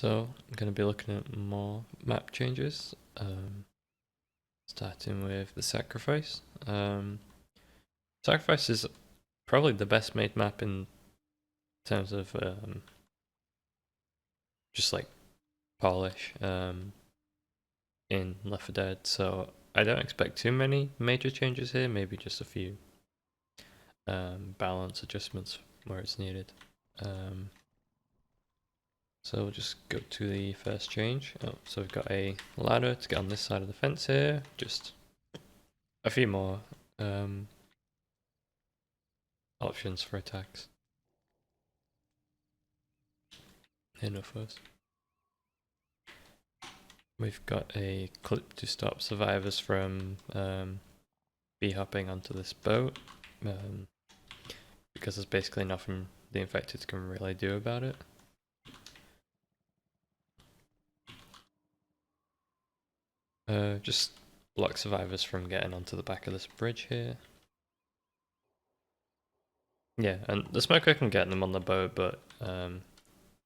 So I'm going to be looking at more map changes, starting with the Sacrifice. Sacrifice is probably the best made map in terms of just like polish in Left 4 Dead, so I don't expect too many major changes here, maybe just a few balance adjustments where it's needed. So we'll just go to the first change. So we've got a ladder to get on this side of the fence here, just a few more options for attacks. Enough of us. We've got a clip to stop survivors from bee-hopping onto this boat, because there's basically nothing the infected can really do about it. Just block survivors from getting onto the back of this bridge here. Yeah, and the smoker can get them on the boat, but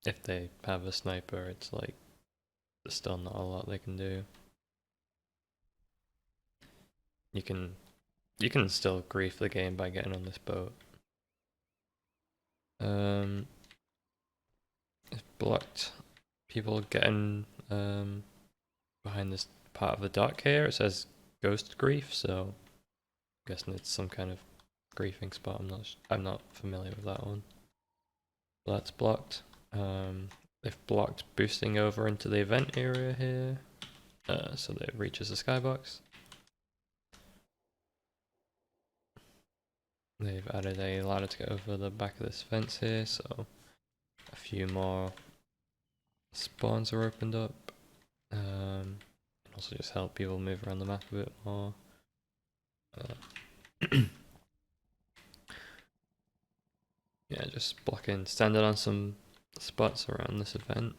if they have a sniper, it's like there's still not a lot they can do. You can still grief the game by getting on this boat. It's blocked people getting behind this part of the dock here. It says ghost grief, so I'm guessing it's some kind of griefing spot. I'm not familiar with that one. But that's blocked. They've blocked boosting over into the event area here, so that it reaches the skybox. They've added a ladder to get over the back of this fence here, so a few more spawns are opened up. And also just help people move around the map a bit more. Yeah, just blocking, standing on some spots around this event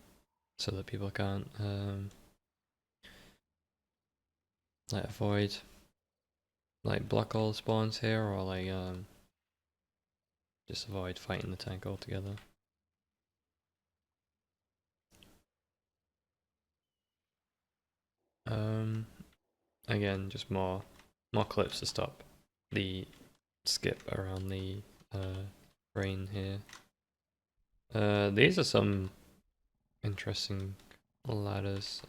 so that people can't like avoid, like block all the spawns here, or like just avoid fighting the tank altogether. Again, just more clips to stop the skip around the rain here. These are some interesting ladders.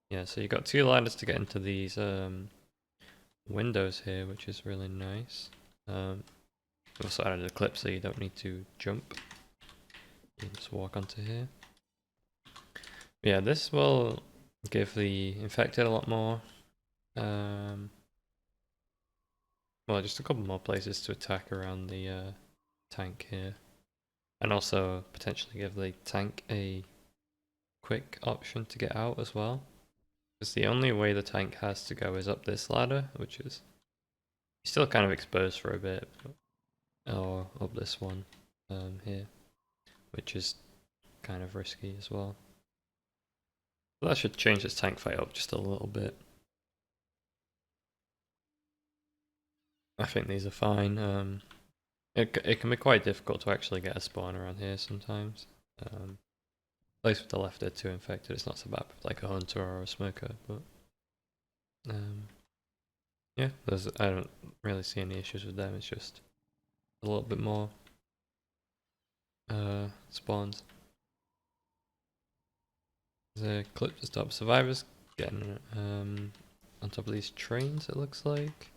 Yeah, so you've got two ladders to get into these windows here, which is really nice. Also added a clip so you don't need to jump. You can just walk onto here. Yeah, this will give the infected a lot more. Well, just a couple more places to attack around the tank here. And also potentially give the tank a quick option to get out as well. Because the only way the tank has to go is up this ladder, which is still kind of exposed for a bit. Or up this one here, which is kind of risky as well. But that should change this tank fight up just a little bit. I think these are fine. It can be quite difficult to actually get a spawn around here sometimes. At least with the Left 4 Dead 2 infected, it's not so bad with like a hunter or a smoker, but yeah, I don't really see any issues with them. It's just a little bit more spawns. There's a clip to stop survivors getting on top of these trains, it looks like.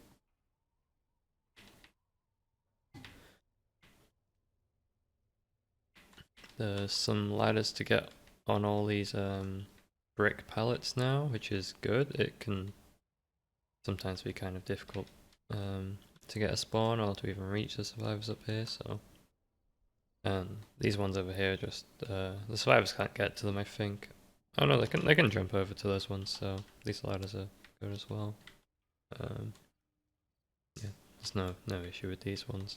There's some ladders to get on all these brick pallets now, which is good. It can sometimes be kind of difficult to get a spawn or to even reach the survivors up here, so. And these ones over here just, the survivors can't get to them, I think. Oh no, they can jump over to those ones, so these ladders are good as well. Yeah, there's no issue with these ones.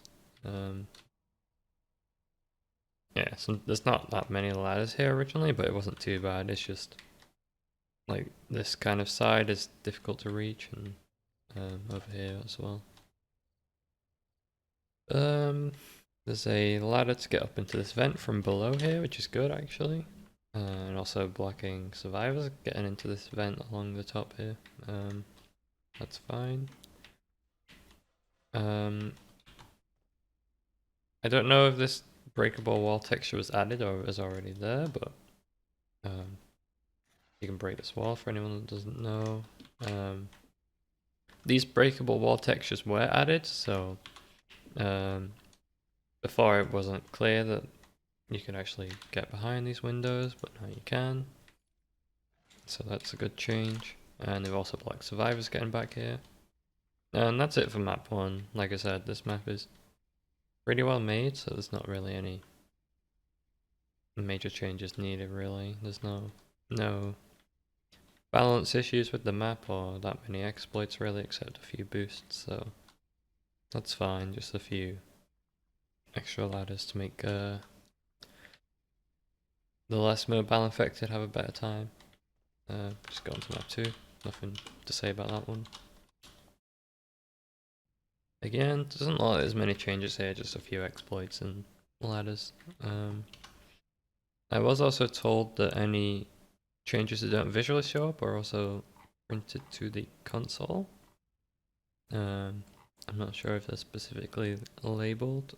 Yeah, so there's not that many ladders here originally, but it wasn't too bad. It's just like this kind of side is difficult to reach, and over here as well. There's a ladder to get up into this vent from below here, which is good actually. And also blocking survivors getting into this vent along the top here. That's fine. I don't know if this breakable wall texture was added or is already there, but you can break this wall for anyone that doesn't know. These breakable wall textures were added, so before it wasn't clear that you could actually get behind these windows, but now you can. So that's a good change. And they've also blocked survivors getting back here. And that's it for map 1. Like I said, this map is pretty well made, so there's not really any major changes needed really. There's no balance issues with the map or that many exploits really, except a few boosts, so that's fine. Just a few extra ladders to make the less mobile infected have a better time. Just go on to map 2. Nothing to say about that one. Again, doesn't look like there's many changes here, just a few exploits and ladders. I was also told that any changes that don't visually show up are also printed to the console. I'm not sure if they're specifically labeled.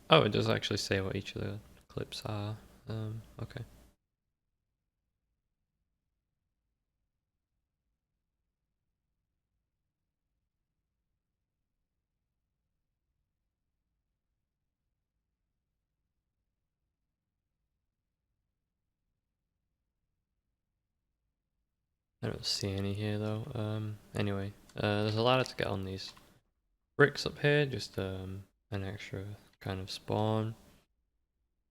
Oh, it does actually say what each of the clips are. Okay. I don't see any here though. Anyway, there's a ladder to get on these bricks up here, just an extra kind of spawn.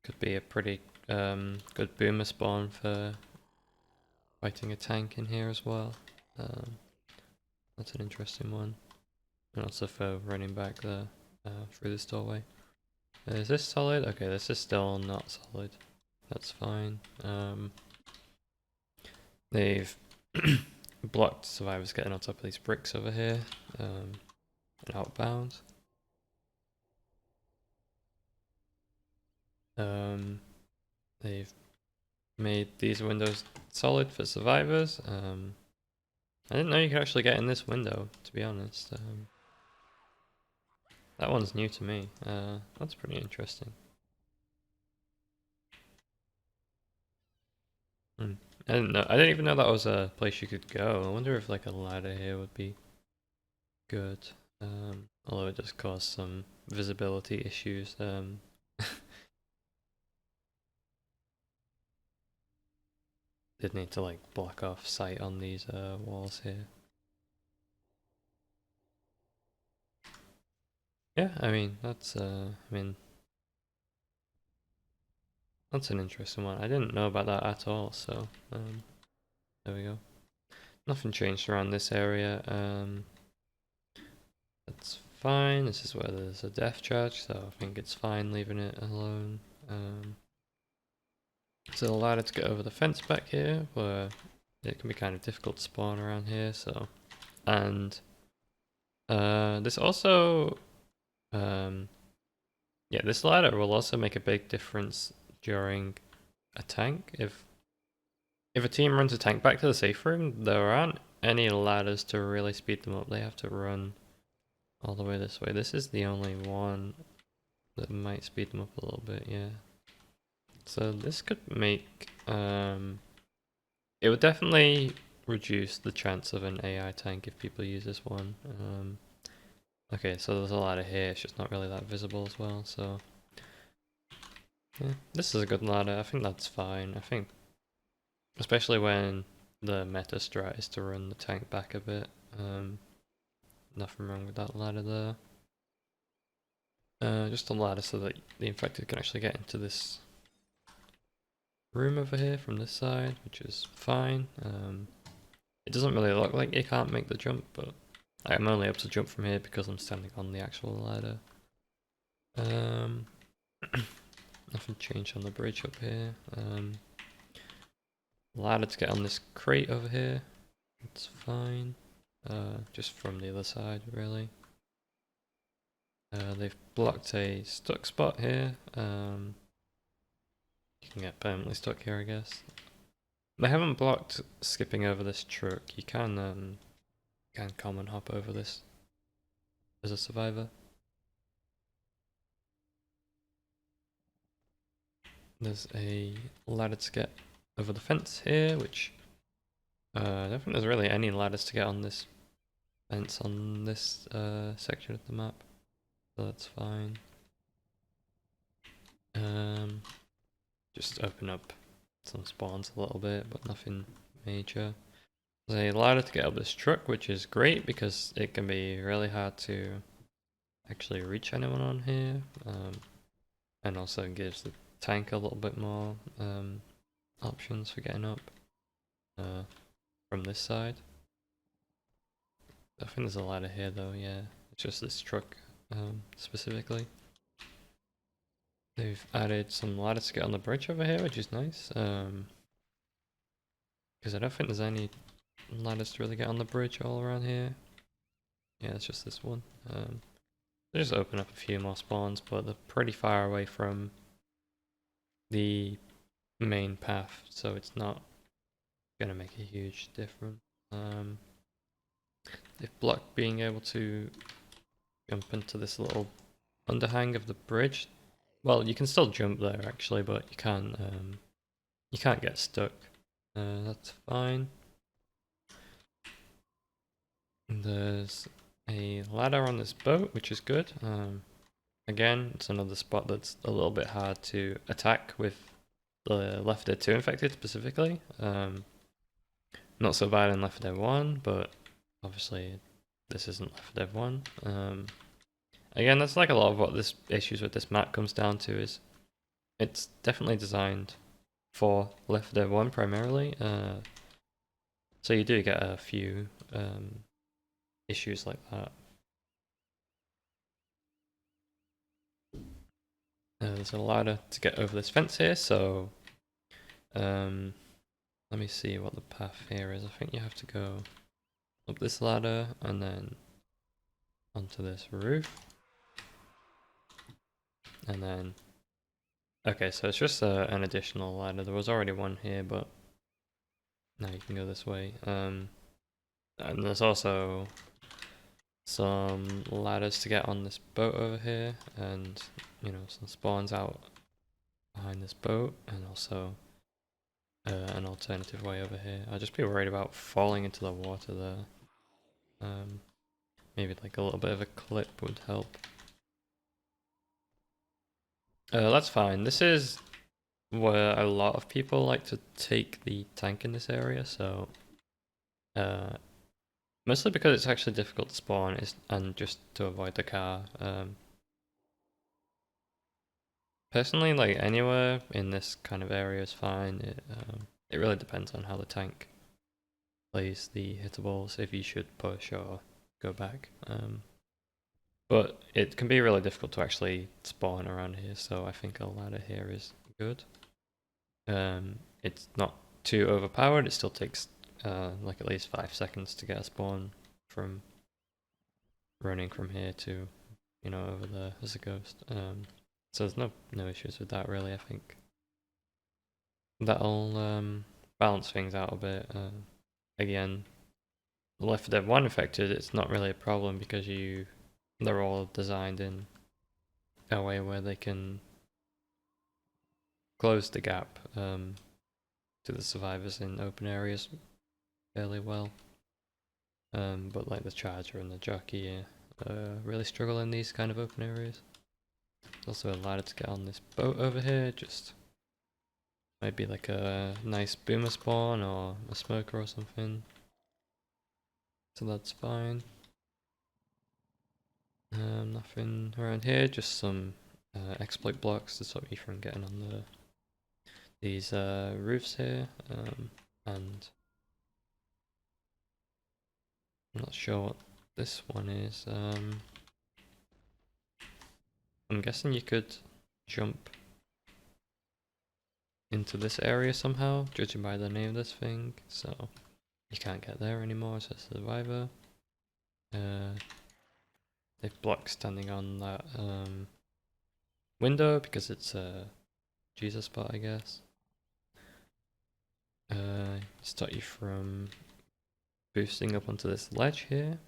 Could be a pretty good boomer spawn for fighting a tank in here as well. That's an interesting one. And also for running back there through this doorway. Is this solid? Okay, this is still not solid. That's fine. They've blocked survivors getting on top of these bricks over here and outbound. They've made these windows solid for survivors. I didn't know you could actually get in this window, to be honest. That one's new to me. That's pretty interesting. I didn't know. I didn't even know that was a place you could go. I wonder if like a ladder here would be good. Although it does cause some visibility issues. Did need to like block off sight on these walls here. Yeah, I mean that's that's an interesting one. I didn't know about that at all. So there we go. Nothing changed around this area. That's fine. This is where there's a death charge, so I think it's fine leaving it alone. There's a ladder to get over the fence back here, where it can be kind of difficult to spawn around here. So, and this also, yeah, this ladder will also make a big difference during a tank. If a team runs a tank back to the safe room, there aren't any ladders to really speed them up. They have to run all the way this way. This is the only one that might speed them up a little bit, yeah. So this could make, it would definitely reduce the chance of an AI tank if people use this one. Okay, so there's a ladder here, it's just not really that visible as well, so. Yeah, this is a good ladder, I think that's fine. I think, especially when the meta strat is to run the tank back a bit. Nothing wrong with that ladder there. Just a ladder so that the infected can actually get into this room over here from this side, which is fine. It doesn't really look like you can't make the jump, but I'm only able to jump from here because I'm standing on the actual ladder. Nothing changed on the bridge up here. ladder to get on this crate over here. It's fine. Just from the other side, really. They've blocked a stuck spot here. You can get permanently stuck here, I guess. They haven't blocked skipping over this truck. You can common hop over this as a survivor. There's a ladder to get over the fence here, which I don't think there's really any ladders to get on this fence on this section of the map, so that's fine. Just open up some spawns a little bit, but nothing major. There's a ladder to get up this truck, which is great because it can be really hard to actually reach anyone on here, and also gives the tank a little bit more options for getting up from this side. I think there's a ladder here though, yeah. It's just this truck specifically. They've added some ladders to get on the bridge over here, which is nice. Because I don't think there's any ladders to really get on the bridge all around here. Yeah, it's just this one. They just open up a few more spawns, but they're pretty far away from the main path, so it's not gonna make a huge difference. They've blocked being able to jump into this little underhang of the bridge. Well, you can still jump there actually, but you can't get stuck. That's fine. There's a ladder on this boat, which is good. Again, it's another spot that's a little bit hard to attack with the Left 4 Dead 2 infected specifically. Not so bad in Left 4 Dead 1, but obviously this isn't Left 4 Dead 1. Again, that's like a lot of what this issues with this map comes down to is it's definitely designed for Left 4 Dead 1 primarily. So you do get a few issues like that. There's a ladder to get over this fence here, so let me see what the path here is. I think you have to go up this ladder and then onto this roof. And then, okay, so it's just an additional ladder. There was already one here, but now you can go this way. And there's also some ladders to get on this boat over here, and you know, some spawns out behind this boat, and also an alternative way over here. I'd just be worried about falling into the water there. Maybe like a little bit of a clip would help. That's fine. This is where a lot of people like to take the tank in this area, so mostly because it's actually difficult to spawn and just to avoid the car. Personally, like anywhere in this kind of area is fine. It really depends on how the tank plays the hittables, if you should push or go back. But it can be really difficult to actually spawn around here, so I think a ladder here is good. It's not too overpowered. It still takes like at least 5 seconds to get a spawn from running from here to, you know, over there as a ghost. So there's no issues with that really. I think that'll balance things out a bit. Again, Left 4 Dead 1 infected, it's not really a problem because they're all designed in a way where they can close the gap to the survivors in open areas fairly well. But like the Charger and the Jockey really struggle in these kind of open areas. There's also a ladder to get on this boat over here, just might be like a nice boomer spawn or a smoker or something. So that's fine. Nothing around here, just some exploit blocks to stop you from getting on these roofs here. And I'm not sure what this one is. I'm guessing you could jump into this area somehow, judging by the name of this thing. So you can't get there anymore as a survivor. They've blocked standing on that window because it's a Jesus spot, I guess. Stop you from boosting up onto this ledge here,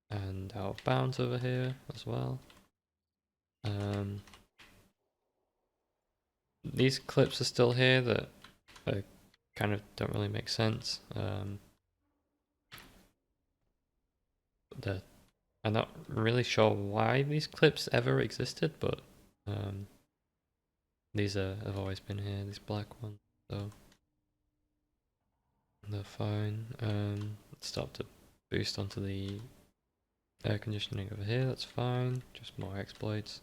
and out of bounds over here as well. These clips are still here that kind of don't really make sense. I'm not really sure why these clips ever existed, but these have always been here, these black ones, so they're fine. Stop to boost onto the air conditioning over here, that's fine, just more exploits.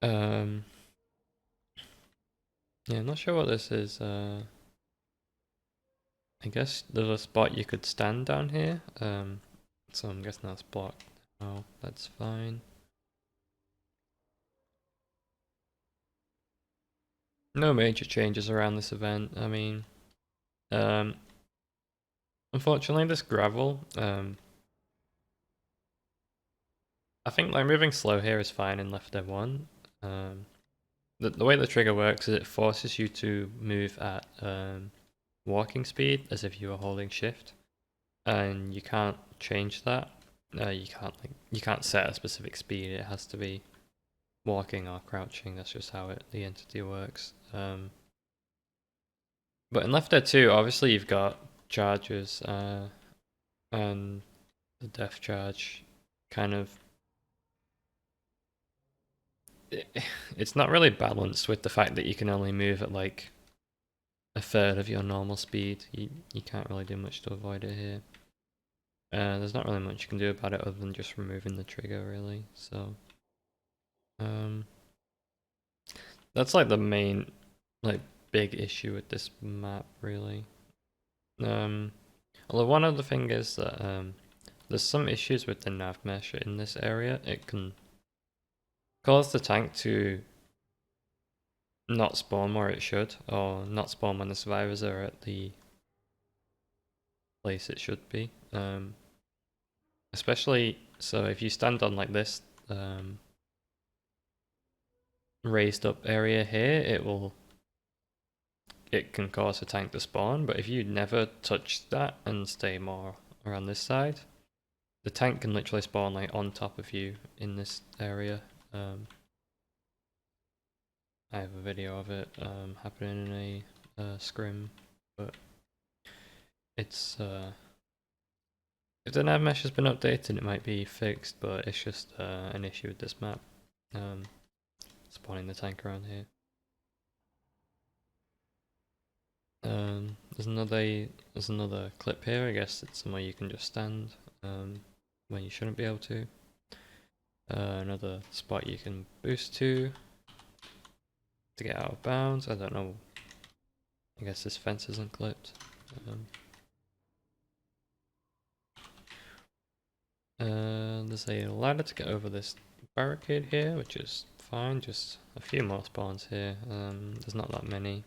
Yeah, I'm not sure what this is. I guess there's a spot you could stand down here, so I'm guessing that's blocked. Oh, that's fine. No major changes around this event. I mean, unfortunately, this gravel, I think like moving slow here is fine in Left Dead 1. The way the trigger works is it forces you to move at walking speed as if you were holding shift, and you can't change that. You can't set a specific speed. It has to be walking or crouching. That's just how the entity works. But in Left Dead 2, obviously you've got charges, and the death charge kind of it's not really balanced with the fact that you can only move at like a third of your normal speed. You can't really do much to avoid it here. There's not really much you can do about it other than just removing the trigger, really. So that's like the main like big issue with this map, really. Although one other thing is that there's some issues with the nav mesh in this area. It can cause the tank to not spawn where it should, or not spawn when the survivors are at the place it should be. Especially, so if you stand on like this raised up area here, it can cause a tank to spawn, but if you never touch that and stay more around this side, the tank can literally spawn like on top of you in this area. I have a video of it happening in a scrim, but it's if the nav mesh has been updated, it might be fixed, but it's just an issue with this map. Spawning the tank around here. There's another clip here. I guess it's somewhere you can just stand when you shouldn't be able to. Another spot you can boost to get out of bounds. I don't know. I guess this fence isn't clipped. There's a ladder to get over this barricade here, which is fine. Just a few more spawns here. There's not that many.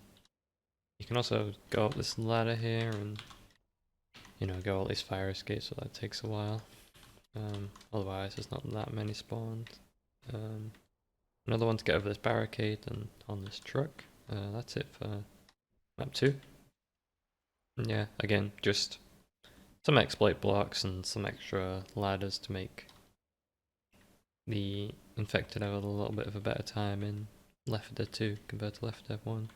You can also go up this ladder here and, you know, go all these fire escapes, so that takes a while. Otherwise, there's not that many spawns. Another one to get over this barricade and on this truck. That's it for map 2. Yeah, again, just some exploit blocks and some extra ladders to make the infected have a little bit of a better time in Left 4 Dead 2 compared to Left 4 Dead 1.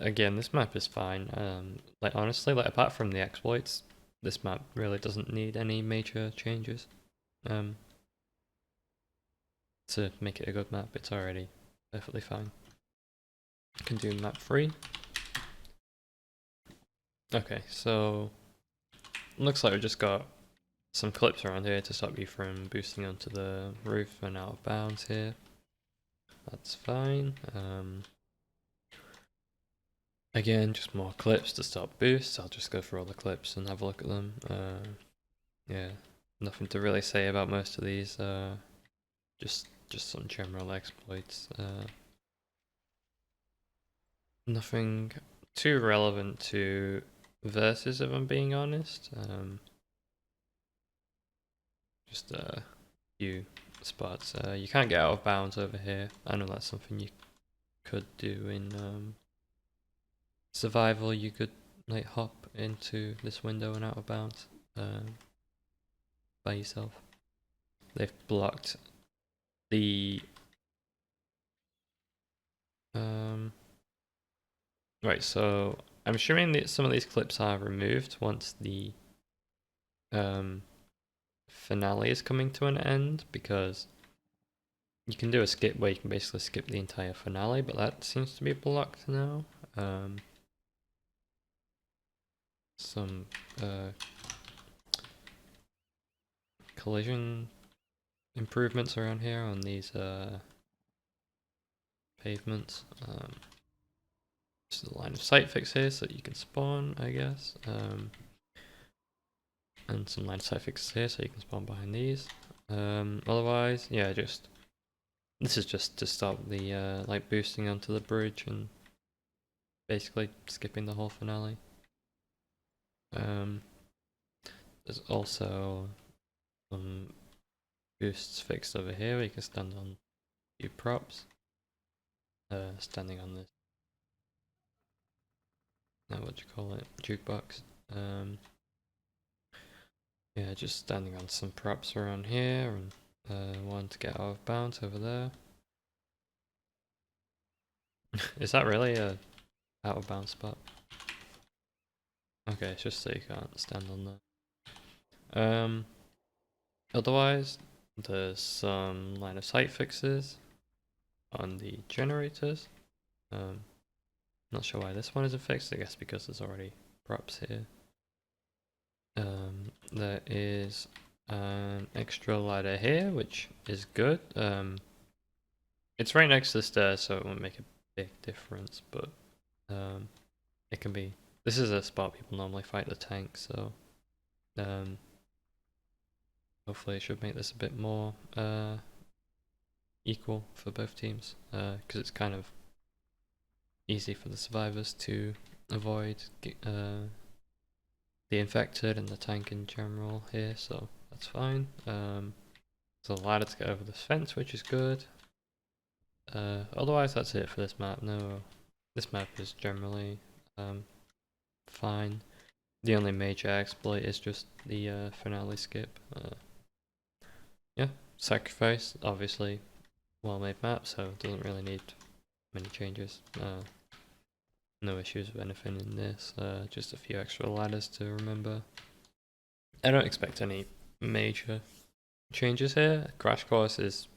Again, this map is fine. Like honestly, like apart from the exploits, this map really doesn't need any major changes. To make it a good map, it's already perfectly fine. I can do map 3. Okay, so looks like we've just got some clips around here to stop you from boosting onto the roof and out of bounds here. That's fine. Again, just more clips to stop boosts. I'll just go through all the clips and have a look at them. Yeah, nothing to really say about most of these. Just just some general exploits. Nothing too relevant to versus, if I'm being honest. Just a few spots. You can't get out of bounds over here. I know that's something you could do in survival. You could like hop into this window and out of bounds by yourself. They've blocked the right, so I'm assuming that some of these clips are removed once the finale is coming to an end, because you can do a skip where you can basically skip the entire finale, but that seems to be blocked now. Some collision improvements around here on these pavements. Just a line of sight fix here so that you can spawn, I guess. And some line of sight fixes here so you can spawn behind these. Otherwise, yeah, just this is just to stop the like boosting onto the bridge and basically skipping the whole finale. There's also some boosts fixed over here where you can stand on a few props. Standing on this, what do you call it? Jukebox. Yeah, just standing on some props around here, and one to get out of bounds over there. Is that really a out of bounds spot? Okay, it's just so you can't stand on there. Otherwise, there's some line of sight fixes on the generators. Not sure why this one isn't fixed, I guess because there's already props here. There is an extra ladder here, which is good. It's right next to the stairs, so it won't make a big difference, but it can be. This is a spot people normally fight the tank, so hopefully it should make this a bit more equal for both teams, because it's kind of easy for the survivors to avoid the infected and the tank in general here, so that's fine. There's a ladder to get over this fence, which is good. Otherwise, that's it for this map. No, this map is generally fine. The only major exploit is just the finale skip. Yeah, sacrifice, obviously, well-made map, so it doesn't really need many changes. No issues with anything in this, just a few extra ladders to remember. I don't expect any major changes here. Crash Course is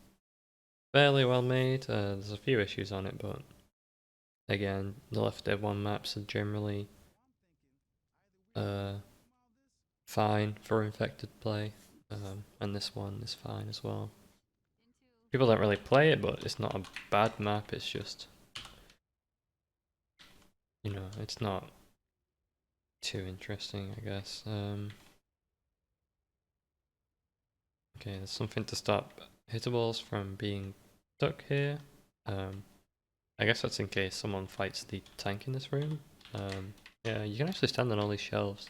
fairly well made. There's a few issues on it, but again, the Left Dead 1 maps are generally fine for infected play, and this one is fine as well. People don't really play it, but it's not a bad map, it's just, you know, it's not too interesting, I guess. Okay, there's something to stop hittables from being stuck here. I guess that's in case someone fights the tank in this room. Yeah, you can actually stand on all these shelves.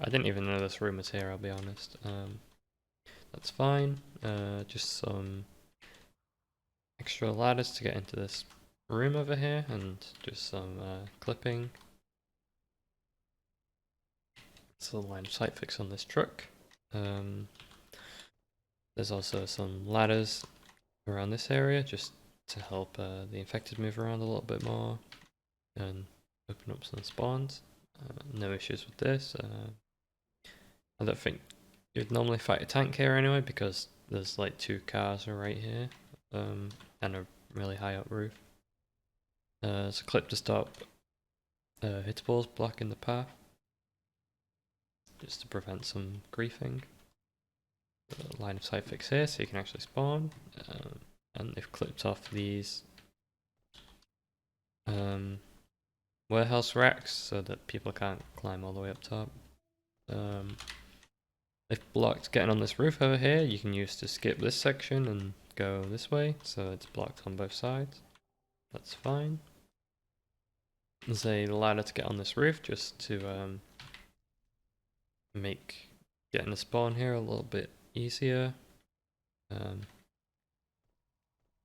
I didn't even know this room was here, I'll be honest. That's fine. Just some extra ladders to get into this room over here, and just some clipping. It's a line of sight fix on this truck. There's also some ladders around this area just to help the infected move around a little bit more and open up some spawns. No issues with this. I don't think you'd normally fight a tank here anyway, because there's like two cars right here, and a really high up roof. There's a clip to stop hittables blocking the path, just to prevent some griefing. Line of sight fix here so you can actually spawn, and they've clipped off these warehouse racks so that people can't climb all the way up top. they've blocked getting on this roof over here. You can use to skip this section and go this way, so it's blocked on both sides. That's fine. There's a ladder to get on this roof just to make getting a spawn here a little bit easier.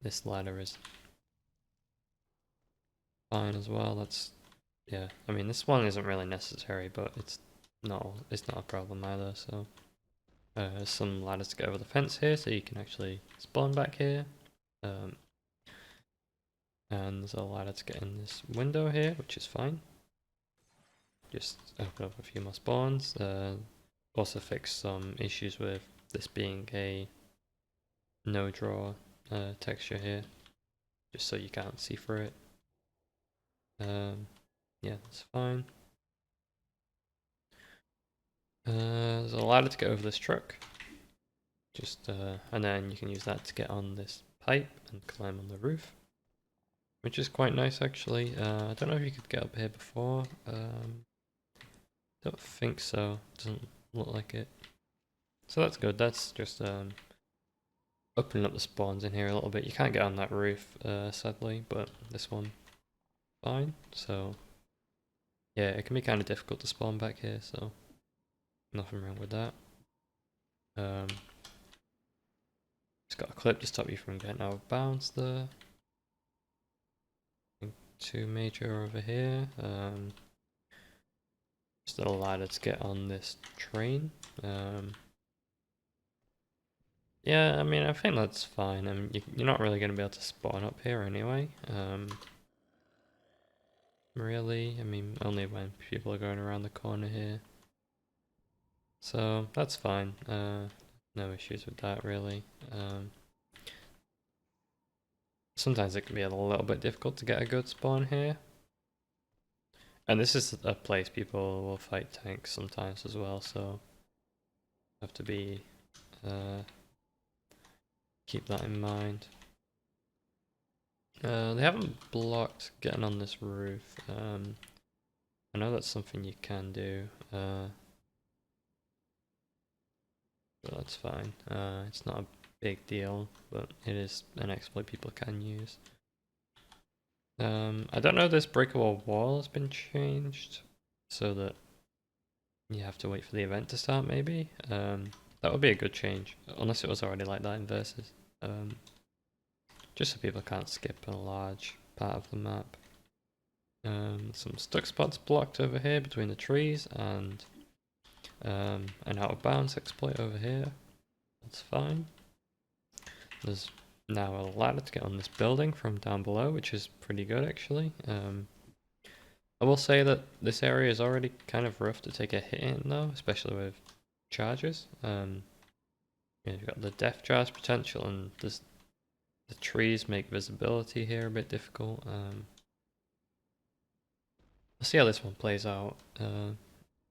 This ladder is fine as well. That's, yeah, I mean this one isn't really necessary, but it's not a problem either. So there's some ladders to get over the fence here, so you can actually spawn back here. And there's a ladder to get in this window here, which is fine. Just open up a few more spawns. Also fix some issues with this being a no draw texture here, just so you can't see through it. Yeah, that's fine. There's a ladder to get over this truck. Just and then you can use that to get on this pipe and climb on the roof, which is quite nice actually. I don't know if you could get up here before. Don't think so. Doesn't look like it. So that's good. That's just opening up the spawns in here a little bit. You can't get on that roof, sadly, but this one, fine. So yeah, it can be kind of difficult to spawn back here, so nothing wrong with that. It's got a clip to stop you from getting out of bounds there. Two major over here. Just a ladder to get on this train. Yeah, I mean, I think that's fine. I mean, you're not really going to be able to spawn up here anyway. Really, I mean, only when people are going around the corner here. So that's fine. No issues with that really. Sometimes it can be a little bit difficult to get a good spawn here. And this is a place people will fight tanks sometimes as well, so have to be keep that in mind. They haven't blocked getting on this roof. I know that's something you can do, but that's fine. It's not a big deal, but it is an exploit people can use. I don't know if this breakable wall has been changed so that you have to wait for the event to start maybe. That would be a good change, unless it was already like that in Versus. Just so people can't skip a large part of the map. Some stuck spots blocked over here between the trees, and an out of bounds exploit over here. That's fine. There's now a ladder to get on this building from down below, which is pretty good actually. I will say that this area is already kind of rough to take a hit in though, especially with charges. You've got the death charge potential, and the trees make visibility here a bit difficult. We'll see how this one plays out,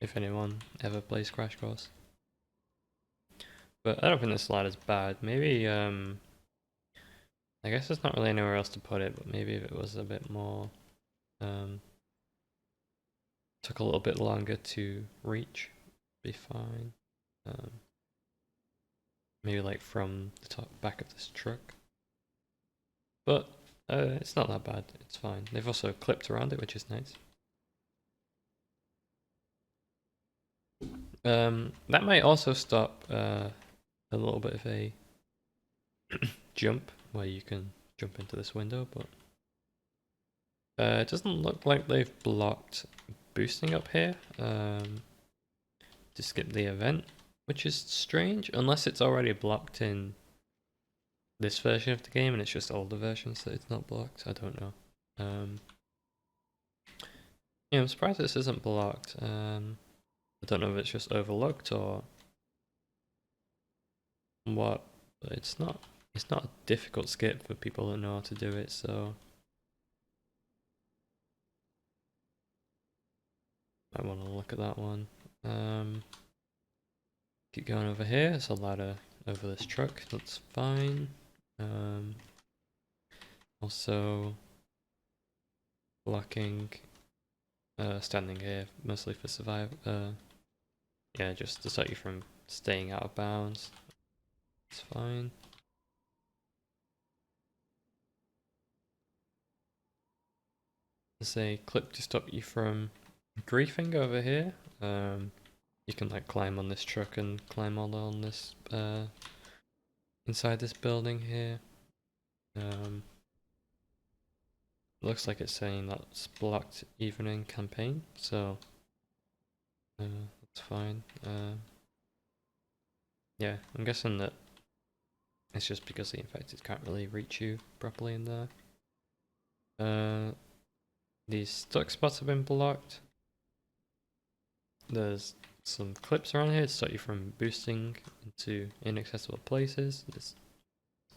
if anyone ever plays Crash Course. But I don't think this ladder's bad. Maybe, I guess there's not really anywhere else to put it, but maybe if it was a bit more, took a little bit longer to reach, be fine. Maybe like from the top back of this truck. But it's not that bad, it's fine. They've also clipped around it, which is nice. That might also stop a little bit of a jump where you can jump into this window, but it doesn't look like they've blocked boosting up here to skip the event, which is strange, unless it's already blocked in this version of the game and it's just older versions that it's not blocked. I don't know. Yeah, I'm surprised this isn't blocked. I don't know if it's just overlooked or what, but it's not a difficult skip for people that know how to do it, so I want to look at that one. Keep going over here. There's a ladder over this truck. That's fine. Also blocking, standing here mostly for survive. Yeah, just to stop you from staying out of bounds. It's fine. There's a clip to stop you from griefing over here. You can like climb on this truck and climb all on this inside this building here. Looks like it's saying that's blocked even in campaign, so that's fine. Yeah, I'm guessing that it's just because the infected can't really reach you properly in there. These stuck spots have been blocked. There's some clips around here to stop you from boosting into inaccessible places. There's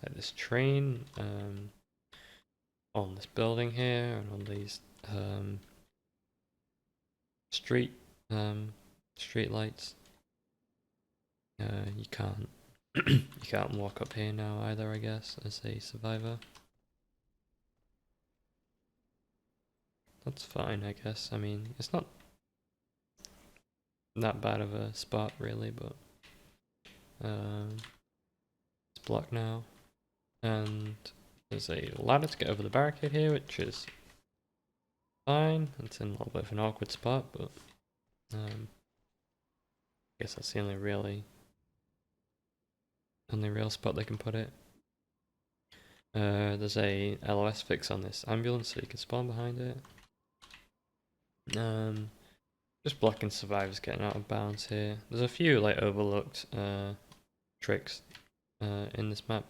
like this train on this building here and on these street lights. You can't you can't walk up here now either, I guess, as a survivor. That's fine, I guess. I mean, it's not that bad of a spot really, but it's blocked now. And there's a ladder to get over the barricade here, which is fine. It's in a little bit of an awkward spot, but I guess that's the only real spot they can put it. There's a LOS fix on this ambulance, so you can spawn behind it. Just blocking survivors getting out of bounds here. There's a few like overlooked tricks in this map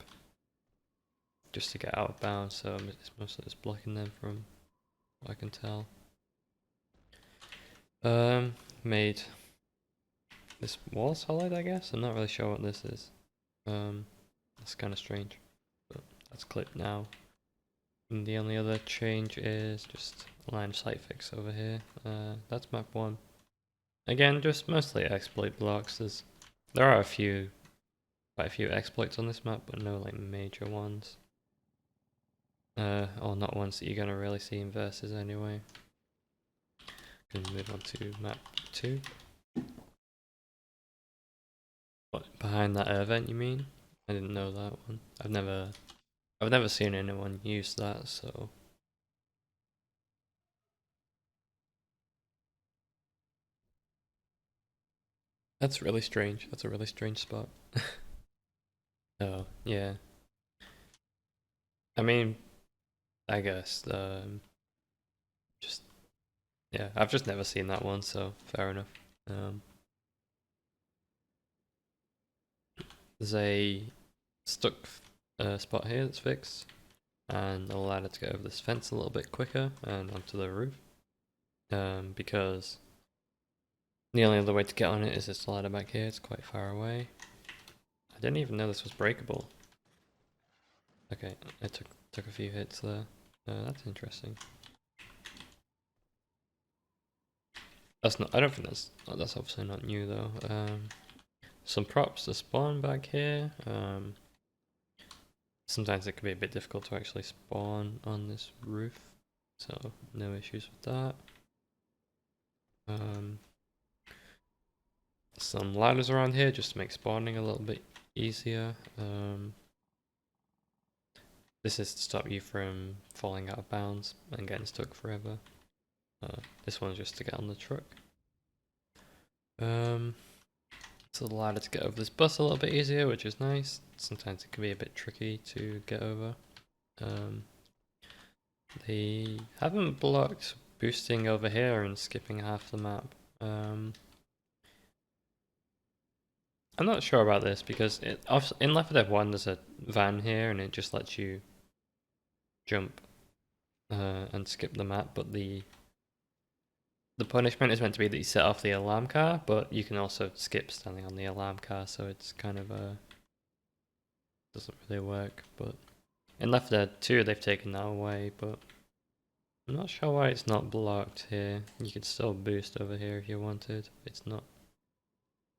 just to get out of bounds, so it's mostly just blocking them from what I can tell. Made this wall solid, I guess. I'm not really sure what this is. That's kind of strange, but that's clipped now. And the only other change is just line of sight fix over here. That's map 1. Again, just mostly exploit blocks. There are quite a few exploits on this map, but no like major ones. Or not ones that you're gonna really see in versus anyway. Gonna move on to map 2. What, behind that air vent you mean? I didn't know that one. I've never seen anyone use that, so that's really strange. That's a really strange spot. Oh, yeah. I mean, I guess just yeah, I've just never seen that one, so fair enough. There's a stuck spot here that's fixed, and a ladder to get over this fence a little bit quicker and onto the roof. Because the only other way to get on it is this ladder back here. It's quite far away. I didn't even know this was breakable. Okay, I took a few hits there. That's interesting. That's not. I don't think that's obviously not new though. Some props to spawn back here. Sometimes it can be a bit difficult to actually spawn on this roof, so no issues with that. Some ladders around here just to make spawning a little bit easier. This is to stop you from falling out of bounds and getting stuck forever. This one's just to get on the truck. So the ladder to get over this bus a little bit easier, which is nice. Sometimes it can be a bit tricky to get over. They haven't blocked boosting over here and skipping half the map. I'm not sure about this because in Left 4 Dead 1 there's a van here and it just lets you jump and skip the map, but the punishment is meant to be that you set off the alarm car, but you can also skip standing on the alarm car, so it's kind of doesn't really work. But in Left 4 Dead 2 they've taken that away, but I'm not sure why it's not blocked here. You could still boost over here if you wanted. It's not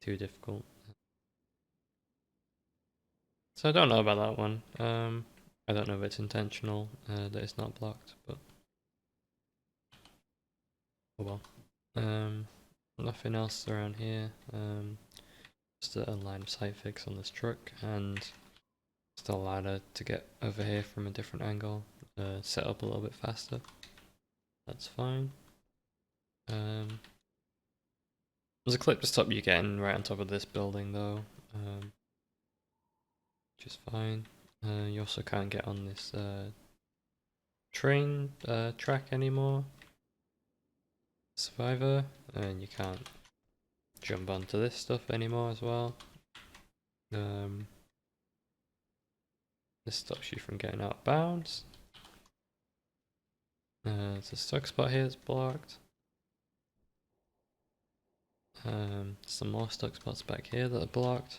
too difficult. So I don't know about that one. I don't know if it's intentional that it's not blocked, but oh well. Nothing else around here. Just a line of sight fix on this truck, and just a ladder to get over here from a different angle, set up a little bit faster. That's fine. There's a clip to stop you getting right on top of this building though, which is fine. You also can't get on this train track anymore, Survivor, and you can't jump onto this stuff anymore as well. This stops you from getting out of bounds. There's a stuck spot here that's blocked. Some more stuck spots back here that are blocked.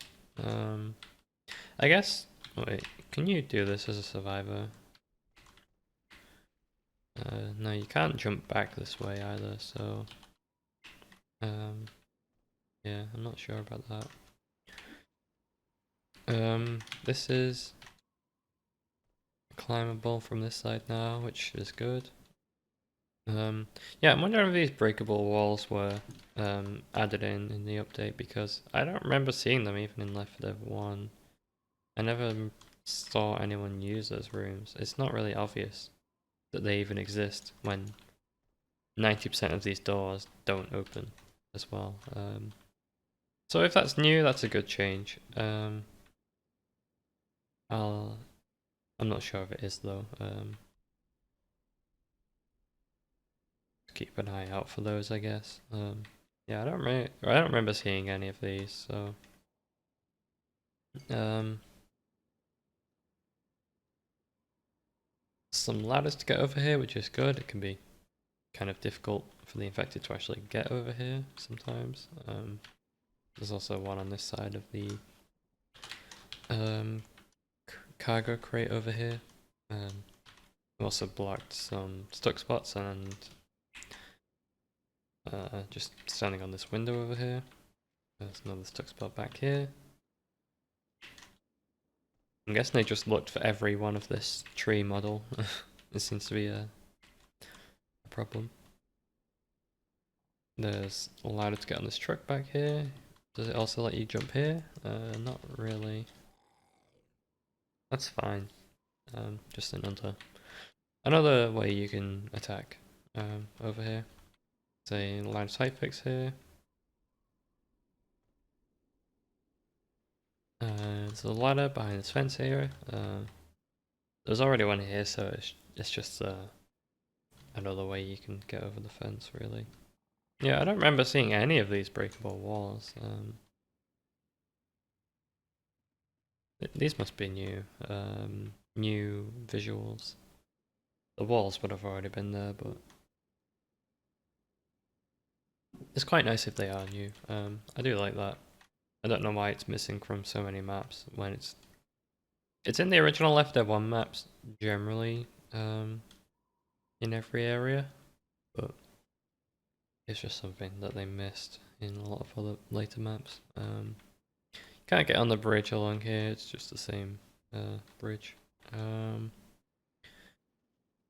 I guess, wait, can you do this as a survivor? No, you can't jump back this way either, so yeah, I'm not sure about that. This is climbable from this side now, which is good. Yeah, I'm wondering if these breakable walls were added in the update, because I don't remember seeing them even in Left 4 Dead 1. I never saw anyone use those rooms. It's not really obvious that they even exist when 90% of these doors don't open as well. So if that's new, that's a good change. I'm not sure if it is though. Keep an eye out for those, I guess. Yeah, I don't remember seeing any of these, so some ladders to get over here, which is good. It can be kind of difficult for the infected to actually get over here sometimes. There's also one on this side of the cargo crate over here. I've also blocked some stuck spots and just standing on this window over here. There's another stuck spot back here. I'm guessing they just looked for every one of this tree model. It seems to be a problem. There's a ladder to get on this truck back here. Does it also let you jump here? Not really. That's fine. Just another way you can attack over here. There's a line of sight fix here. There's a ladder behind this fence here. There's already one here, so it's just another way you can get over the fence, really. Yeah, I don't remember seeing any of these breakable walls. These must be new. New visuals. The walls would have already been there, but it's quite nice if they are new. I do like that. I don't know why it's missing from so many maps when it's in the original Left 4 Dead 1 maps generally, in every area, but it's just something that they missed in a lot of other later maps. Can't get on the bridge along here, it's just the same bridge.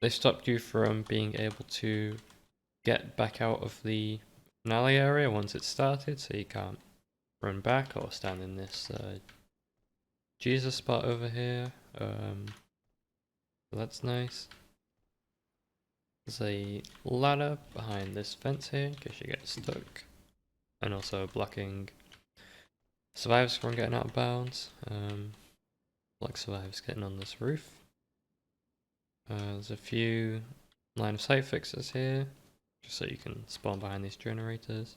They stopped you from being able to get back out of the finale area once it started, so you can't run back or stand in this Jesus spot over here. So that's nice. There's a ladder behind this fence here in case you get stuck, and also blocking survivors from getting out of bounds. Block survivors getting on this roof. There's a few line of sight fixes here, just so you can spawn behind these generators.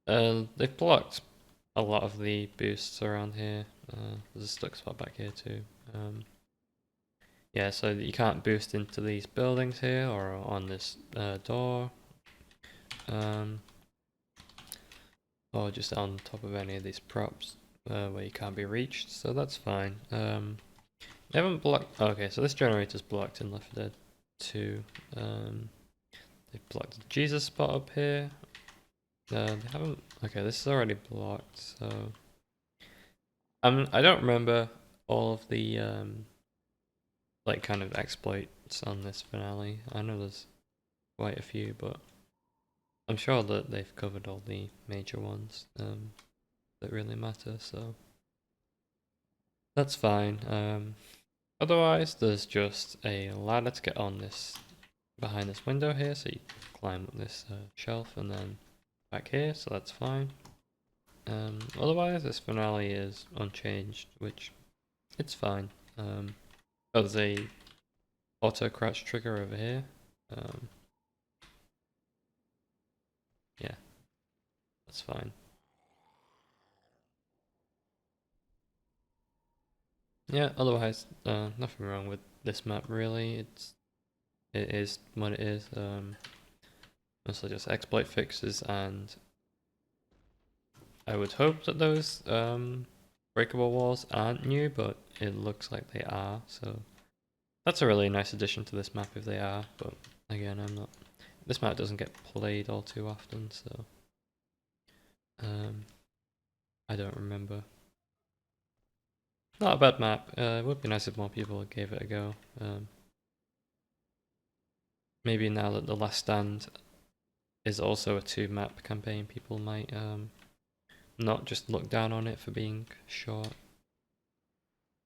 They've blocked a lot of the boosts around here. There's a stuck spot back here too. Yeah, so you can't boost into these buildings here or on this door. Or just on top of any of these props where you can't be reached, so that's fine. They haven't blocked. Okay, so this generator's blocked in Left 4 Dead 2. They've blocked the Jesus spot up here. They haven't. Okay, this is already blocked, so I don't remember all of the like kind of exploits on this finale. I know there's quite a few, but I'm sure that they've covered all the major ones that really matter, so that's fine. Otherwise, there's just a ladder to get on this behind this window here, so you climb up this shelf and then back here, so that's fine. Otherwise, this finale is unchanged, which it's fine. There's a auto crouch trigger over here. Yeah, that's fine. Yeah, otherwise, nothing wrong with this map really. It is what it is. Mostly just exploit fixes, and I would hope that those breakable walls aren't new, but it looks like they are. So that's a really nice addition to this map if they are. But again, I'm not. This map doesn't get played all too often, so I don't remember. Not a bad map. It would be nice if more people gave it a go. Maybe now that The Last Stand is also a 2-map campaign, people might not just look down on it for being short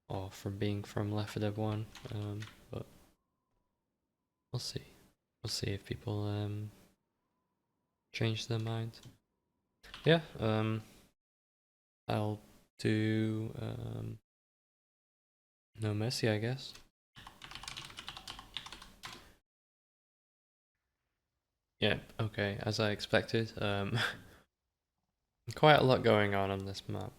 or from being from Left 4 Dead 1. But we'll see. We'll see if people change their mind. Yeah. I'll do No Mercy, I guess. Yeah, okay, as I expected. Quite a lot going on this map.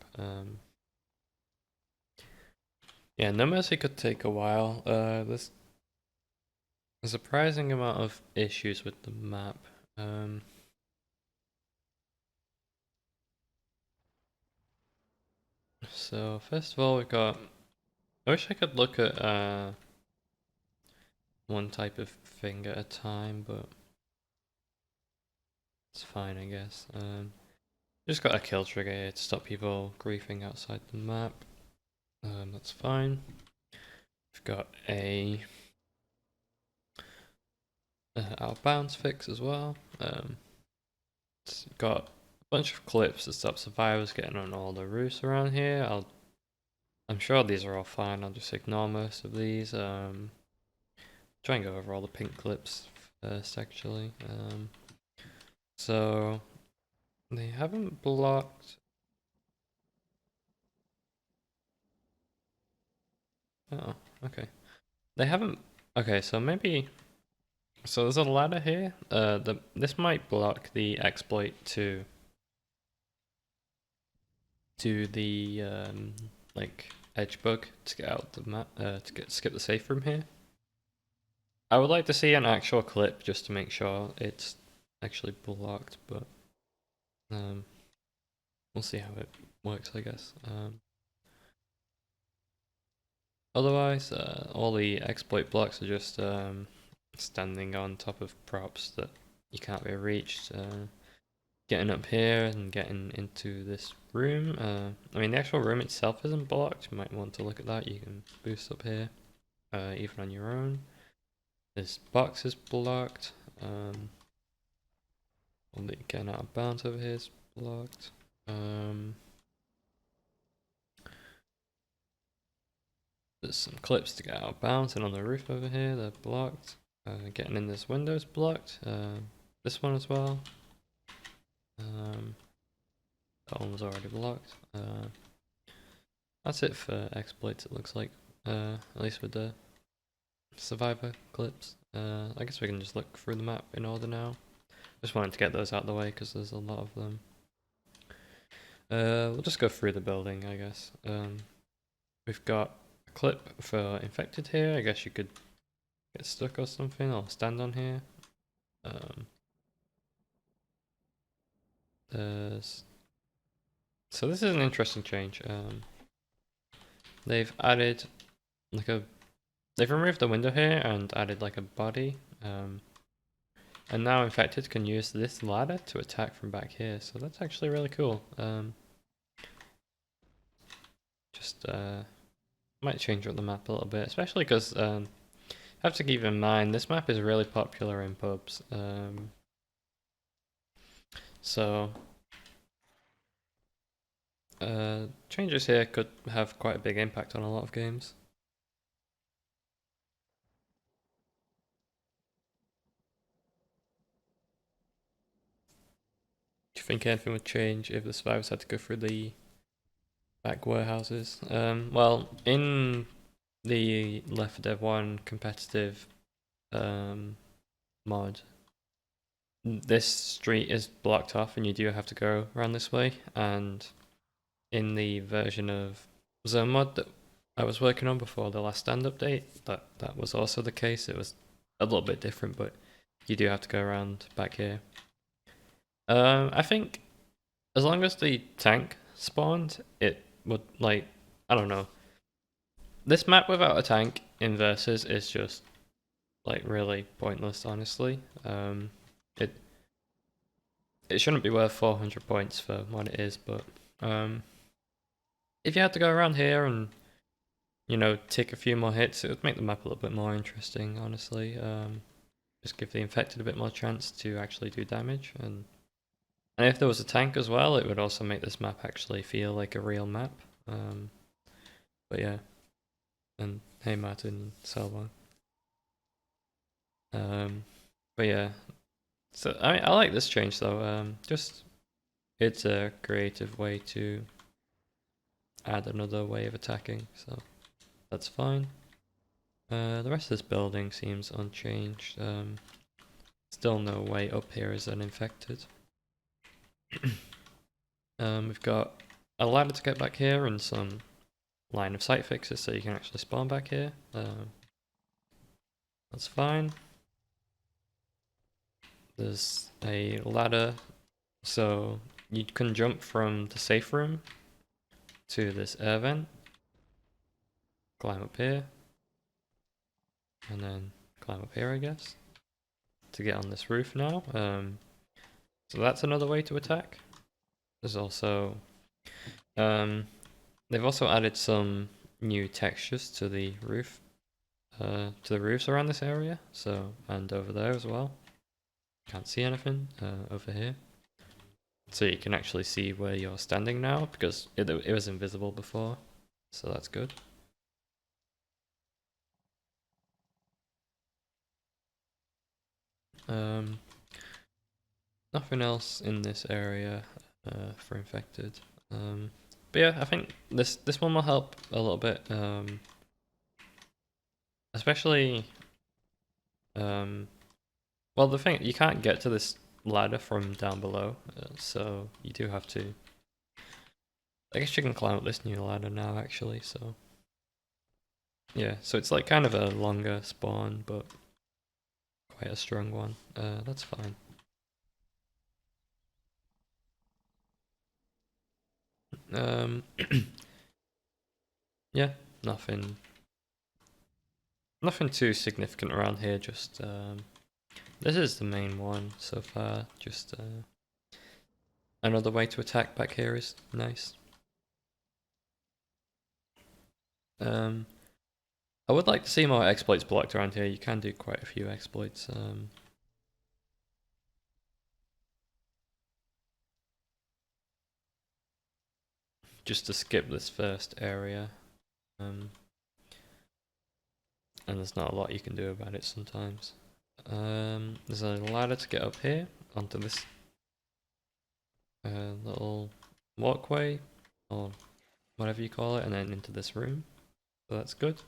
Yeah, No Mercy could take a while. There's a surprising amount of issues with the map. So first of all, we've got. I wish I could look at one type of thing at a time, but it's fine, I guess. Just got a kill trigger here to stop people griefing outside the map. That's fine. We've got a out of bounds fix as well. It's got a bunch of clips to stop survivors getting on all the roofs around here. I'm sure these are all fine. I'll just ignore most of these. Try and go over all the pink clips first, actually. So they haven't blocked. Oh, okay. They haven't. Okay, so maybe. So there's a ladder here. This might block the exploit to the like edge bug to get out the map to skip the safe room here. I would like to see an actual clip just to make sure it's actually blocked, but we'll see how it works, I guess. Otherwise, all the exploit blocks are just standing on top of props that you can't be reached. Getting up here and getting into this room. I mean, the actual room itself isn't blocked. You might want to look at that. You can boost up here, even on your own. This box is blocked. All the getting out of bounds over here is blocked. There's some clips to get out of bounds, and on the roof over here, they're blocked. Getting in this window is blocked. This one as well. That one was already blocked. That's it for exploits, it looks like. At least with the survivor clips. I guess we can just look through the map in order now. Just wanted to get those out of the way because there's a lot of them. We'll just go through the building, I guess. We've got a clip for infected here. I guess you could get stuck or something, or stand on here. So this is an interesting change. They've added they've removed the window here and added like a body. And now infected can use this ladder to attack from back here. So that's actually really cool. Just might change up the map a little bit, especially because have to keep in mind this map is really popular in pubs. So changes here could have quite a big impact on a lot of games. Do you think anything would change if the survivors had to go through the back warehouses? Well, in the Left 4 Dead 1 competitive mod, this street is blocked off and you do have to go around this way. And in the version of Zonemod that I was working on before the last stand update, that was also the case. It was a little bit different, but you do have to go around back here. I think as long as the tank spawned, it would, like, I don't know. This map without a tank in versus is just like really pointless, honestly. It it shouldn't be worth 400 points for what it is, but if you had to go around here and take a few more hits, it would make the map a little bit more interesting, honestly. Just give the infected a bit more chance to actually do damage, and if there was a tank as well, it would also make this map actually feel like a real map. But yeah, and hey Martin, Salva. But yeah, so I like this change though. Just it's a creative way to add another way of attacking, so that's fine. The rest of this building seems unchanged. Still no way up here is uninfected. We've got a ladder to get back here and some line of sight fixes so you can actually spawn back here. That's fine. There's a ladder so you can jump from the safe room to this air vent, climb up here, and then climb up here, I guess, to get on this roof now. So that's another way to attack. There's also they've also added some new textures to the roof, to the roofs around this area. So, and over there as well. Can't see anything over here. So you can actually see where you're standing now because it was invisible before. So that's good. Nothing else in this area for infected. But yeah, I think this one will help a little bit. Especially, well, the thing, you can't get to this ladder from down below, so you do have to. I guess you can climb up this new ladder now, actually. So yeah, so it's like kind of a longer spawn, but quite a strong one. That's fine. Yeah, nothing too significant around here. Just this is the main one so far. Just another way to attack back here is nice. I would like to see more exploits blocked around here. You can do quite a few exploits. Just to skip this first area. And there's not a lot you can do about it sometimes. There's a ladder to get up here onto this little walkway or whatever you call it, and then into this room. So that's good.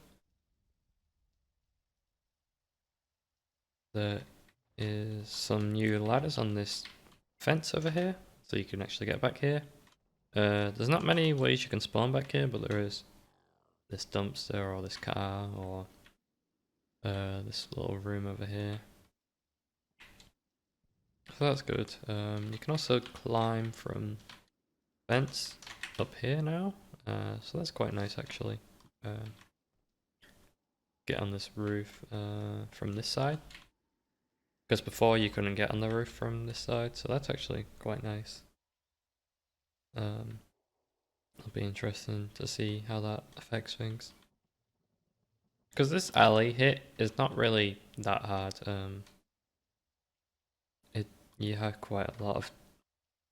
There is some new ladders on this fence over here, so you can actually get back here. There's not many ways you can spawn back here, but there is this dumpster or this car or this little room over here. So that's good. You can also climb from vents up here now, so that's quite nice actually. Get on this roof from this side, because before you couldn't get on the roof from this side, so that's actually quite nice. It'll be interesting to see how that affects things. Because this alley hit is not really that hard. You have quite a lot of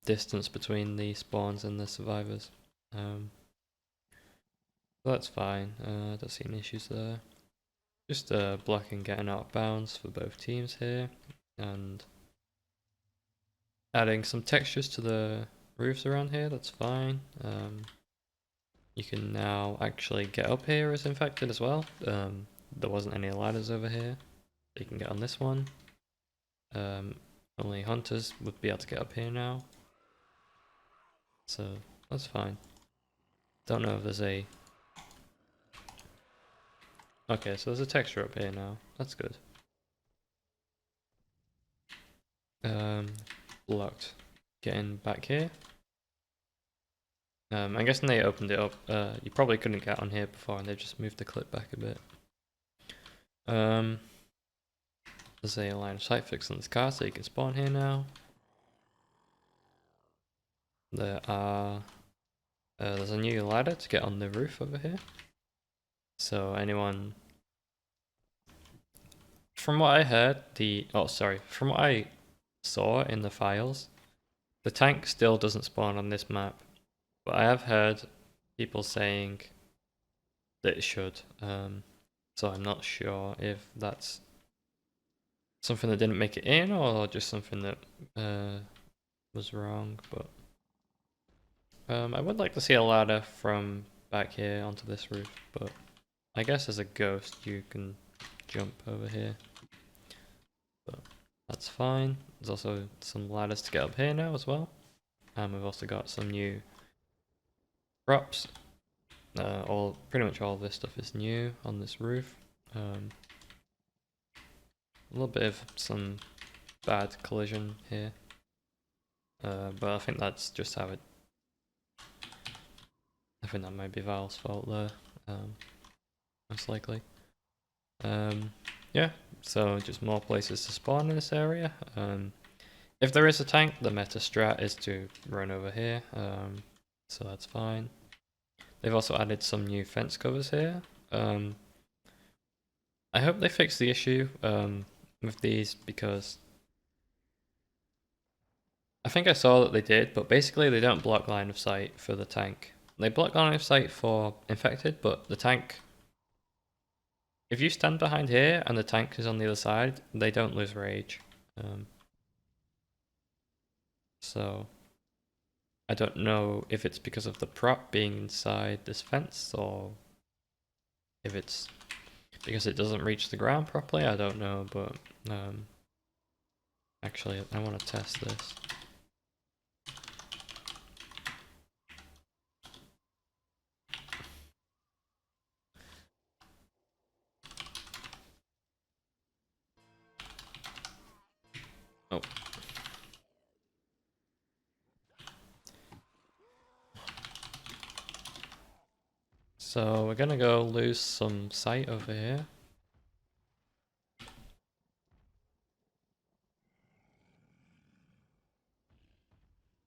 distance between the spawns and the survivors. So that's fine. I don't see any issues there. Just blocking getting out of bounds for both teams here, and adding some textures to the roofs around here. That's fine. You can now actually get up here as infected as well. There wasn't any ladders over here. You can get on this one. Only hunters would be able to get up here now. So that's fine. Don't know if there's a... Okay, so there's a texture up here now. That's good. Blocked. Getting back here. I'm guessing they opened it up. You probably couldn't get on here before and they've just moved the clip back a bit. There's a line of sight fix on this car so you can spawn here now. There's a new ladder to get on the roof over here. So anyone... From what I heard, from what I saw in the files, the tank still doesn't spawn on this map. But I have heard people saying that it should. So I'm not sure if that's something that didn't make it in or just something that was wrong. But I would like to see a ladder from back here onto this roof. But I guess as a ghost you can jump over here. But that's fine. There's also some ladders to get up here now as well. And we've also got some new props. Pretty much all of this stuff is new on this roof. A little bit of some bad collision here. But I think that's just how it... I think that might be Val's fault there. Most likely. Yeah, so just more places to spawn in this area. If there is a tank, the meta strat is to run over here. So that's fine. They've also added some new fence covers here. I hope they fix the issue with these because I think I saw that they did, but basically they don't block line of sight for the tank. They block line of sight for infected, but the tank... If you stand behind here and the tank is on the other side, they don't lose rage. So I don't know if it's because of the prop being inside this fence or if it's because it doesn't reach the ground properly. I don't know, but actually I want to test this. Oh. So we're gonna go lose some sight over here.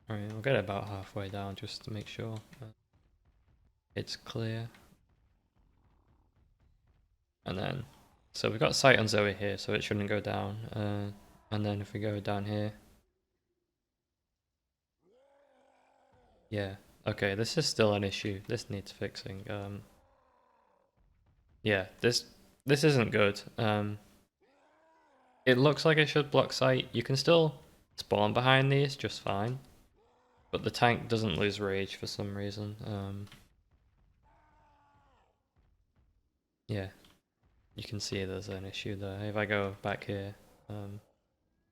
Alright, we'll get about halfway down just to make sure it's clear. And then, so we've got sight on Zoe here, so it shouldn't go down. And then if we go down here, yeah, okay, this is still an issue. This needs fixing. Yeah, this isn't good. It looks like it should block sight. You can still spawn behind these just fine, but the tank doesn't lose rage for some reason. Yeah, you can see there's an issue there. If I go back here,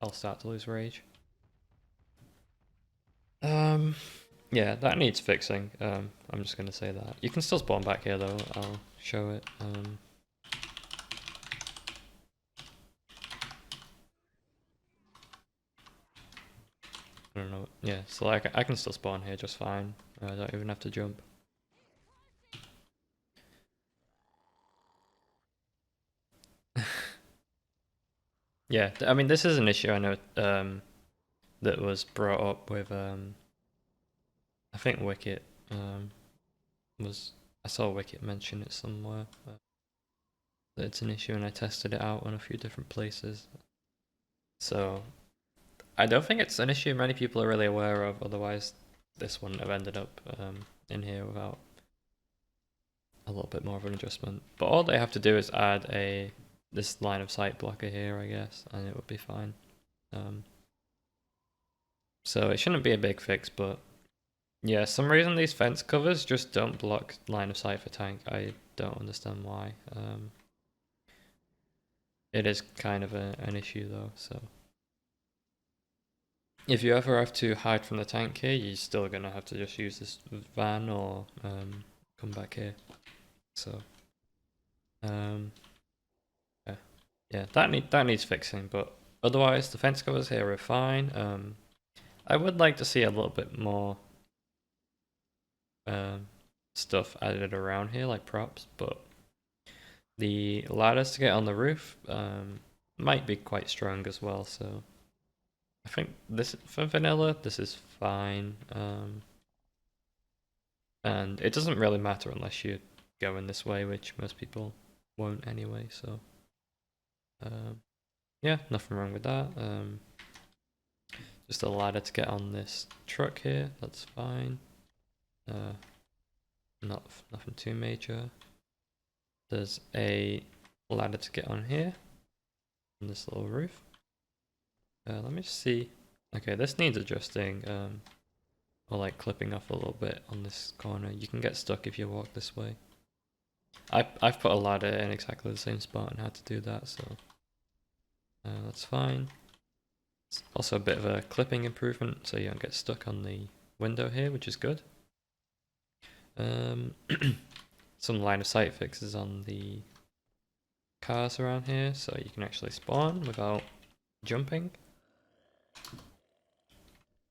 I'll start to lose rage. Yeah, that needs fixing. I'm just gonna say that. You can still spawn back here though, I'll show it. I don't know. Yeah, so like I can still spawn here just fine. I don't even have to jump. Yeah, I mean this is an issue I know that was brought up with I think Wicket I saw Wicket mention it somewhere. That it's an issue and I tested it out on a few different places. So I don't think it's an issue many people are really aware of, otherwise this wouldn't have ended up in here without a little bit more of an adjustment. But all they have to do is add this line of sight blocker here, I guess, and it would be fine. So it shouldn't be a big fix, but yeah, some reason these fence covers just don't block line of sight for tank. I don't understand why. It is kind of an issue though, so if you ever have to hide from the tank here, you're still gonna have to just use this van or come back here. So yeah, yeah, that needs fixing, but otherwise the fence covers here are fine. I would like to see a little bit more stuff added around here, like props, but the ladders to get on the roof might be quite strong as well, so I think this for vanilla this is fine. And it doesn't really matter unless you go in this way, which most people won't anyway, so yeah, nothing wrong with that. Just a ladder to get on this truck here, that's fine. Nothing too major. There's a ladder to get on here, on this little roof. Let me just see. Okay, this needs adjusting, or like clipping off a little bit on this corner. You can get stuck if you walk this way. I've put a ladder in exactly the same spot and had to do that, so that's fine. It's also a bit of a clipping improvement, so you don't get stuck on the window here, which is good. Some line of sight fixes on the cars around here, so you can actually spawn without jumping.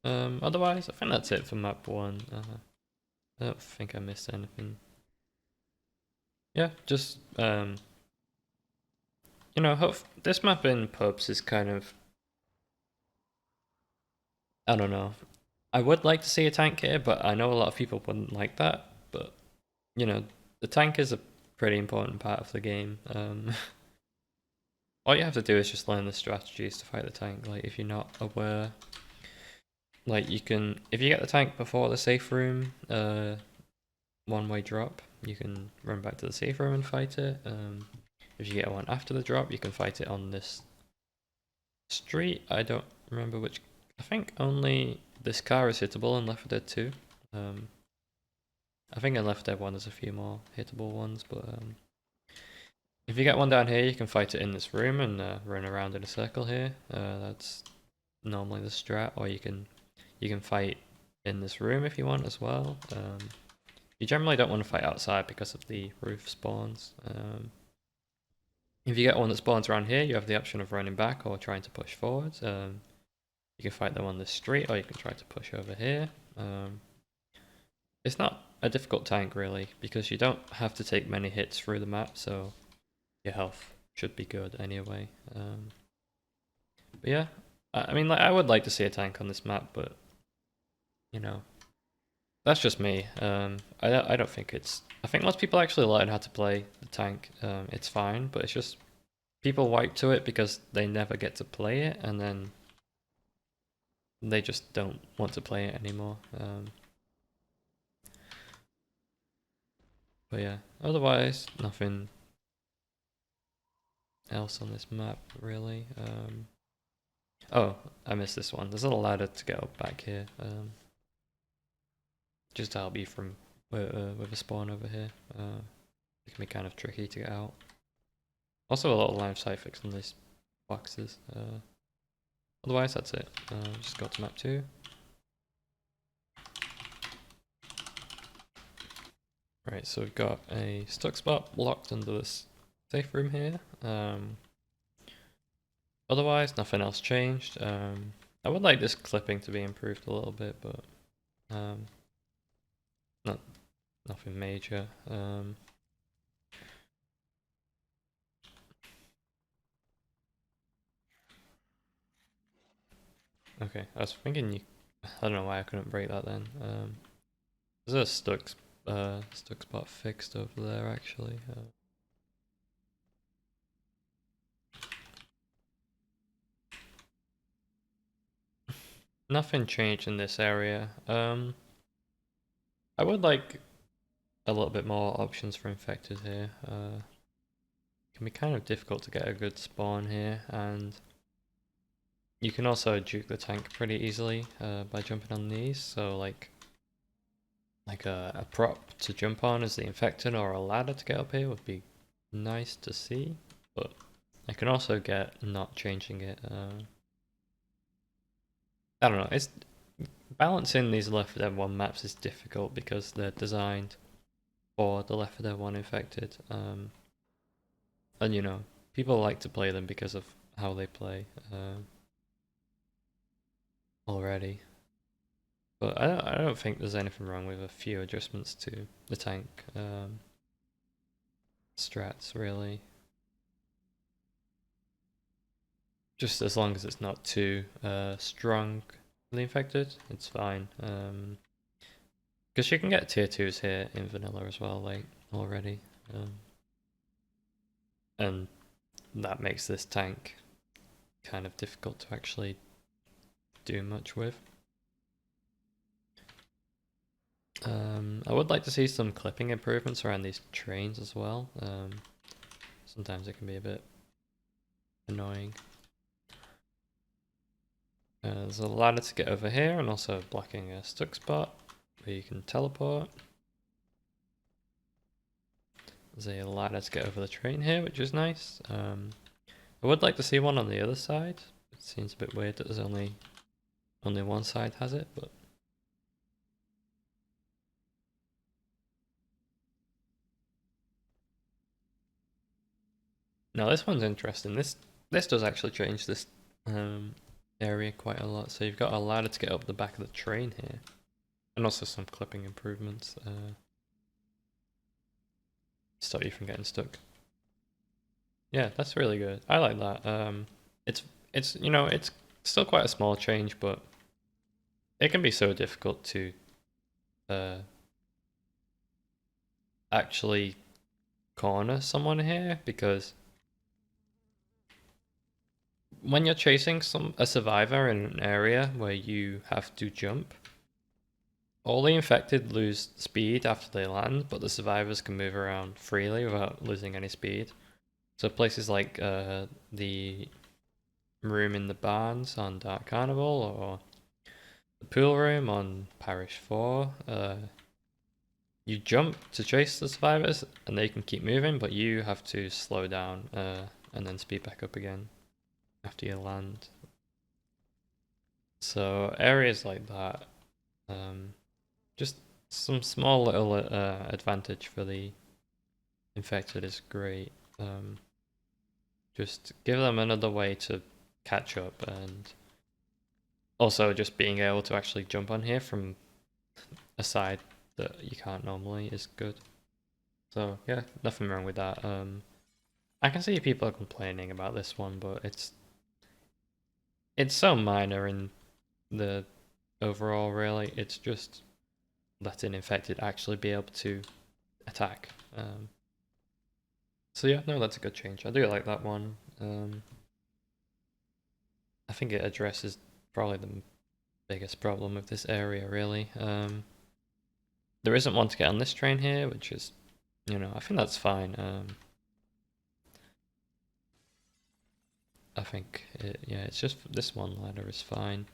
Otherwise, I think that's it for map 1. I don't think I missed anything. Yeah, just you know, this map in pubs is kind of, I don't know. I would like to see a tank here, but I know a lot of people wouldn't like that. But you know, the tank is a pretty important part of the game. All you have to do is just learn the strategies to fight the tank. Like if you're not aware, like you can, if you get the tank before the safe room, one-way drop, you can run back to the safe room and fight it. If you get one after the drop, you can fight it on this street. I don't remember which. I think only this car is hittable in Left 4 Dead 2. I think in Left 4 Dead 1 there's a few more hittable ones, but if you get one down here, you can fight it in this room and run around in a circle here. That's normally the strat, or you can fight in this room if you want as well. You generally don't want to fight outside because of the roof spawns. If you get one that spawns around here, you have the option of running back or trying to push forward. You can fight them on this street, or you can try to push over here. It's not a difficult tank really, because you don't have to take many hits through the map, so your health should be good anyway. But yeah, I mean, like, I would like to see a tank on this map, but you know, that's just me. I don't think it's. I think most people actually learn how to play the tank. It's fine, but it's just people wipe to it because they never get to play it, and then they just don't want to play it anymore. But yeah, otherwise nothing else on this map really. Oh, I missed this one. There's a ladder to get up back here. Just to help you from with a spawn over here. It can be kind of tricky to get out. Also a lot of line of sight fix on these boxes. Otherwise that's it. Just go to map 2. Right, so we've got a stuck spot locked under this safe room here. Otherwise, nothing else changed. I would like this clipping to be improved a little bit, but nothing major. Okay, I was thinking you. I don't know why I couldn't break that then. There's a stuck spot fixed over there actually. nothing changed in this area. I would like a little bit more options for infected here. It can be kind of difficult to get a good spawn here, and you can also juke the tank pretty easily by jumping on these. So like a prop to jump on as the infected or a ladder to get up here would be nice to see, but I can also get not changing it. I don't know. It's balancing these Left 4 Dead 1 maps is difficult because they're designed for the Left 4 Dead 1 infected. And you know, people like to play them because of how they play already. But I don't think there's anything wrong with a few adjustments to the tank strats, really. Just as long as it's not too strong for the infected, it's fine. Because you can get tier 2s here in vanilla as well, like, already. And that makes this tank kind of difficult to actually do much with. I would like to see some clipping improvements around these trains as well. Sometimes it can be a bit annoying. There's a ladder to get over here, and also blocking a stuck spot where you can teleport. There's a ladder to get over the train here, which is nice. I would like to see one on the other side. It seems a bit weird that there's only one side has it, but no, this one's interesting. This does actually change this area quite a lot. So you've got a ladder to get up the back of the train here, and also some clipping improvements. Stop you from getting stuck. Yeah, that's really good. I like that. It's you know, it's still quite a small change, but it can be so difficult to uh actually corner someone here, because when you're chasing a survivor in an area where you have to jump, all the infected lose speed after they land, but the survivors can move around freely without losing any speed. So places like the room in the barns on Dark Carnival, or the pool room on Parish 4, you jump to chase the survivors and they can keep moving, but you have to slow down and then speed back up again after you land. So areas like that, just some small little advantage for the infected is great. Just give them another way to catch up, and also just being able to actually jump on here from a side that you can't normally is good. So yeah, nothing wrong with that. I can see people are complaining about this one, but it's so minor in the overall, really. It's just letting infected actually be able to attack. So yeah, no, that's a good change. I do like that one. I think it addresses probably the biggest problem of this area, really. There isn't one to get on this train here, which is, you know, I think that's fine. I think, yeah, it's just this one ladder is fine.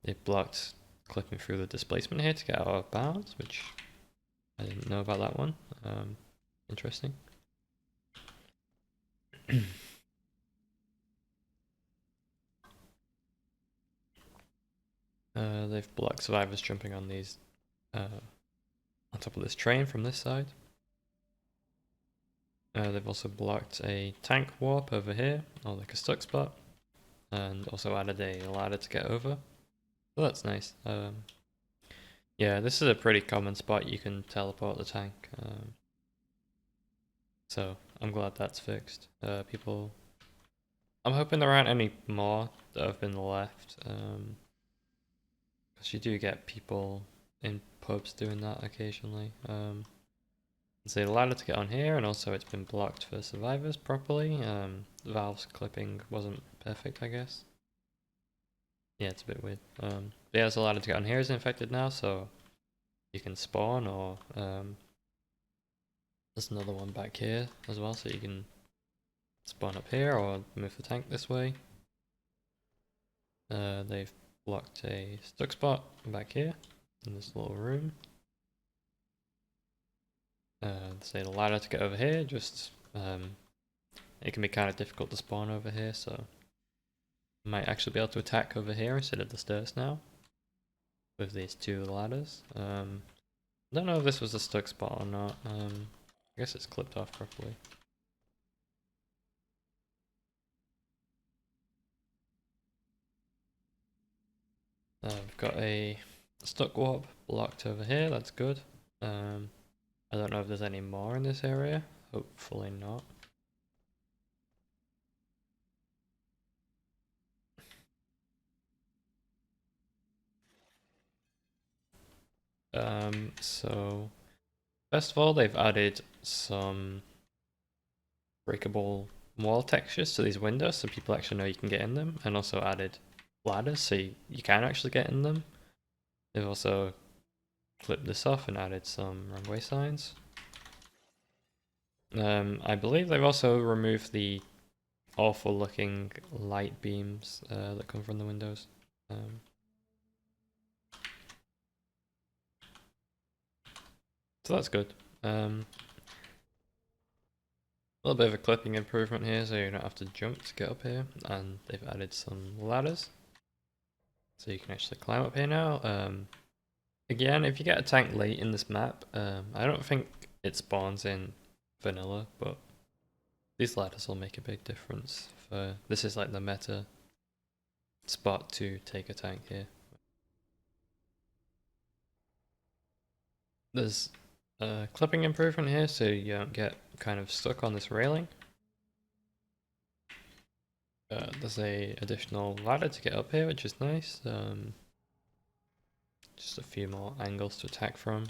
They blocked clipping through the displacement here to get out of bounds, which I didn't know about that one. Interesting. They've blocked survivors jumping on these on top of this train from this side. They've also blocked a tank warp over here, or like a stuck spot, and also added a ladder to get over. So that's nice. Yeah, this is a pretty common spot you can teleport the tank. So I'm glad that's fixed. People, I'm hoping there aren't any more that have been left, because you do get people in pubs doing that occasionally. There's a ladder to get on here, and also it's been blocked for survivors properly. Valve's clipping wasn't perfect, I guess. Yeah, it's a bit weird. Yeah, there's a ladder to get on here is infected now, so you can spawn, or there's another one back here as well, so you can spawn up here or move the tank this way. They've blocked a stuck spot back here in this little room. Say the ladder to get over here, just it can be kind of difficult to spawn over here, so might actually be able to attack over here instead of the stairs now with these two ladders. Don't know if this was a stuck spot or not. I guess it's clipped off properly. We've got a stuck warp blocked over here, that's good. I don't know if there's any more in this area. Hopefully not. So first of all, they've added some breakable wall textures to these windows so people actually know you can get in them, and also added ladders so you can actually get in them. They've also clipped this off and added some runway signs. I believe they've also removed the awful looking light beams that come from the windows. So that's good. A little bit of a clipping improvement here, so you don't have to jump to get up here. And they've added some ladders, so you can actually climb up here now. Again, if you get a tank late in this map, I don't think it spawns in vanilla, but these ladders will make a big difference. This is like the meta spot to take a tank here. There's a clipping improvement here, so you don't get kind of stuck on this railing. There's a additional ladder to get up here, which is nice. Just a few more angles to attack from.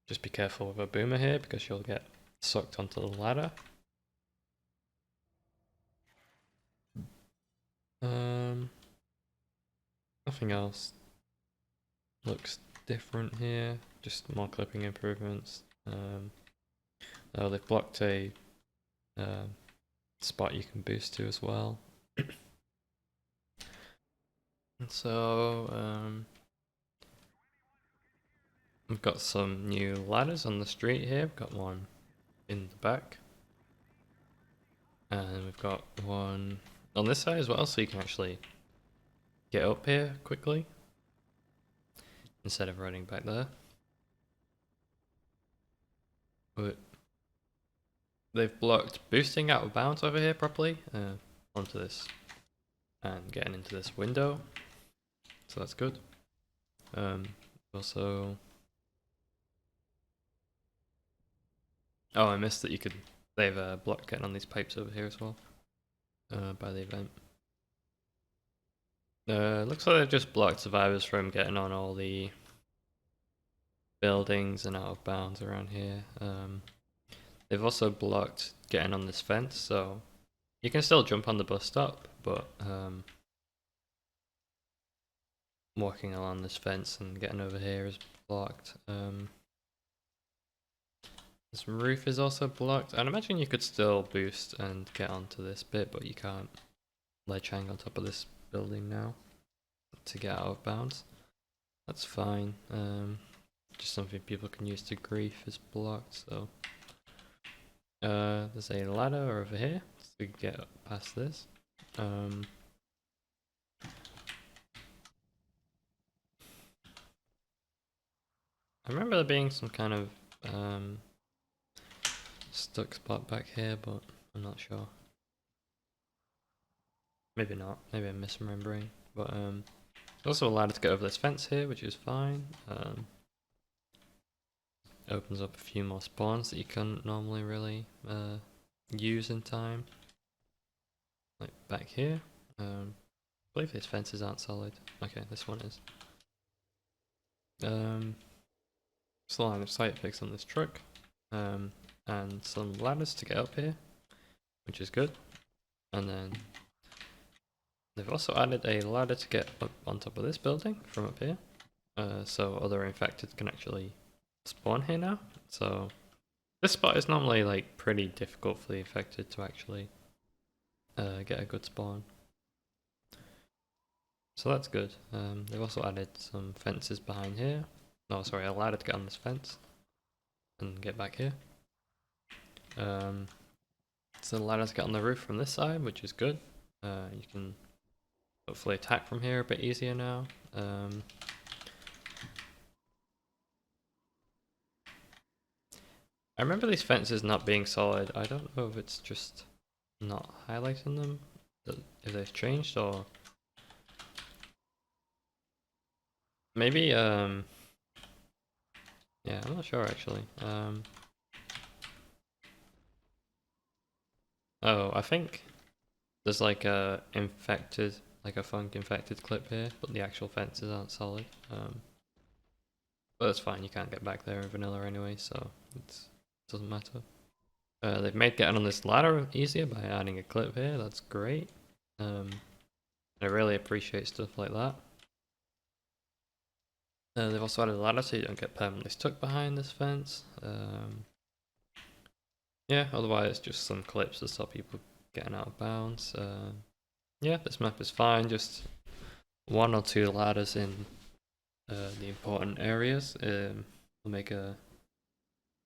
Just be careful with a boomer here because you'll get sucked onto the ladder. Nothing else looks different here. Just more clipping improvements. Oh, they've blocked a spot you can boost to as well. And so we've got some new ladders on the street here. We've got one in the back, and we've got one on this side as well, so you can actually get up here quickly instead of running back there. But they've blocked boosting out of bounds over here properly onto this and getting into this window, so that's good. Also, oh, I missed that you could. They've blocked getting on these pipes over here as well by the event. Looks like they've just blocked survivors from getting on all the buildings and out of bounds around here. They've also blocked getting on this fence, so you can still jump on the bus stop, but walking along this fence and getting over here is blocked. This roof is also blocked. I'd imagine you could still boost and get onto this bit, but you can't ledge hang on top of this building now to get out of bounds. That's fine. Just something people can use to grief is blocked, so there's a ladder over here to get past this. I remember there being some kind of stuck spot back here, but I'm not sure. Maybe not. Maybe I'm misremembering. But also a ladder to get over this fence here, which is fine. Opens up a few more spawns that you couldn't normally really use in time. Like back here. I believe these fences aren't solid. Okay, this one is. Just a line of sight fix on this truck. And some ladders to get up here, which is good. And then They've also added a ladder to get up on top of this building from up here, so other infected can actually spawn here now. So this spot is normally like pretty difficult for the infected to actually get a good spawn. So that's good. They've also added some fences behind here. No, sorry, a ladder to get on this fence and get back here. So the ladder to get on the roof from this side, which is good. You can hopefully attack from here a bit easier now. I remember these fences not being solid. I don't know if it's just not highlighting them, if they've changed, or maybe, yeah, I'm not sure actually. Oh, I think there's like a infected, like a funk infected clip here, but the actual fences aren't solid. But that's fine, you can't get back there in vanilla anyway, so it doesn't matter. They've made getting on this ladder easier by adding a clip here, that's great. I really appreciate stuff like that. They've also added a ladder so you don't get permanently stuck behind this fence. Yeah, otherwise it's just some clips that stop people getting out of bounds. Yeah, this map is fine, just one or two ladders in the important areas will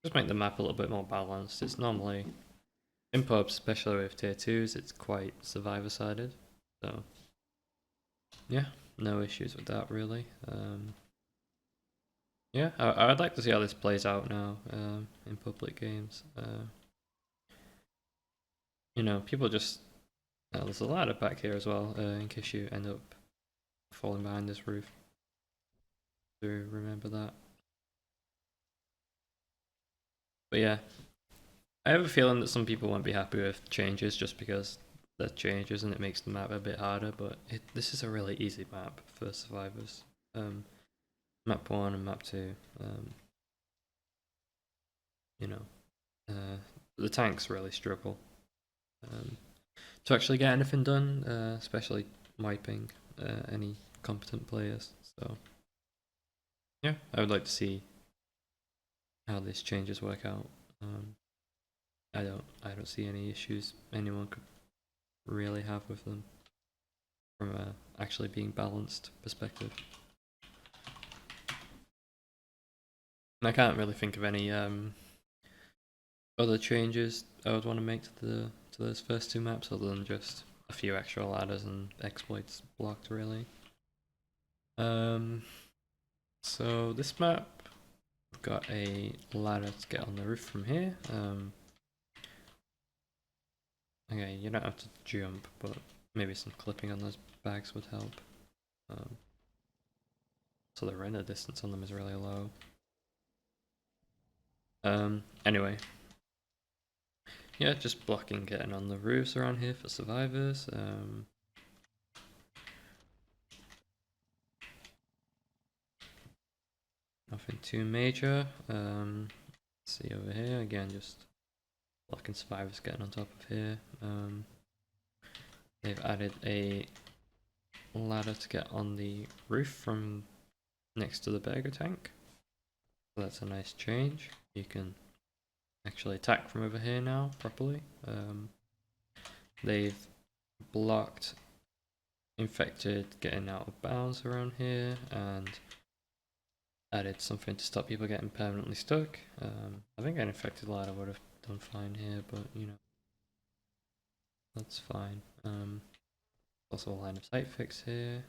just make the map a little bit more balanced. It's normally, in pubs, especially with tier 2s, it's quite survivor sided, so yeah, no issues with that really. Yeah, I'd like to see how this plays out now in public games. You know, people just there's a ladder back here as well in case you end up falling behind this roof. Do remember that. But yeah, I have a feeling that some people won't be happy with changes just because they're changes and it makes the map a bit harder. But this is a really easy map for survivors. Map 1 and map 2. You know, the tanks really struggle to actually get anything done, especially wiping any competent players. So yeah, I would like to see how these changes work out. I don't see any issues anyone could really have with them from a actually being balanced perspective. And I can't really think of any other changes I would want to make to those first two maps other than just a few extra ladders and exploits blocked really. So this map, we've got a ladder to get on the roof from here. Okay, you don't have to jump, but maybe some clipping on those bags would help. So the render distance on them is really low. Anyway. Yeah, just blocking getting on the roofs around here for survivors. Nothing too major. See over here, again, just blocking survivors getting on top of here. They've added a ladder to get on the roof from next to the burger tank. So that's a nice change. You can actually attack from over here now properly. They've blocked infected getting out of bounds around here and added something to stop people getting permanently stuck. I think an infected ladder would have done fine here, but you know, that's fine. Also a line of sight fix here.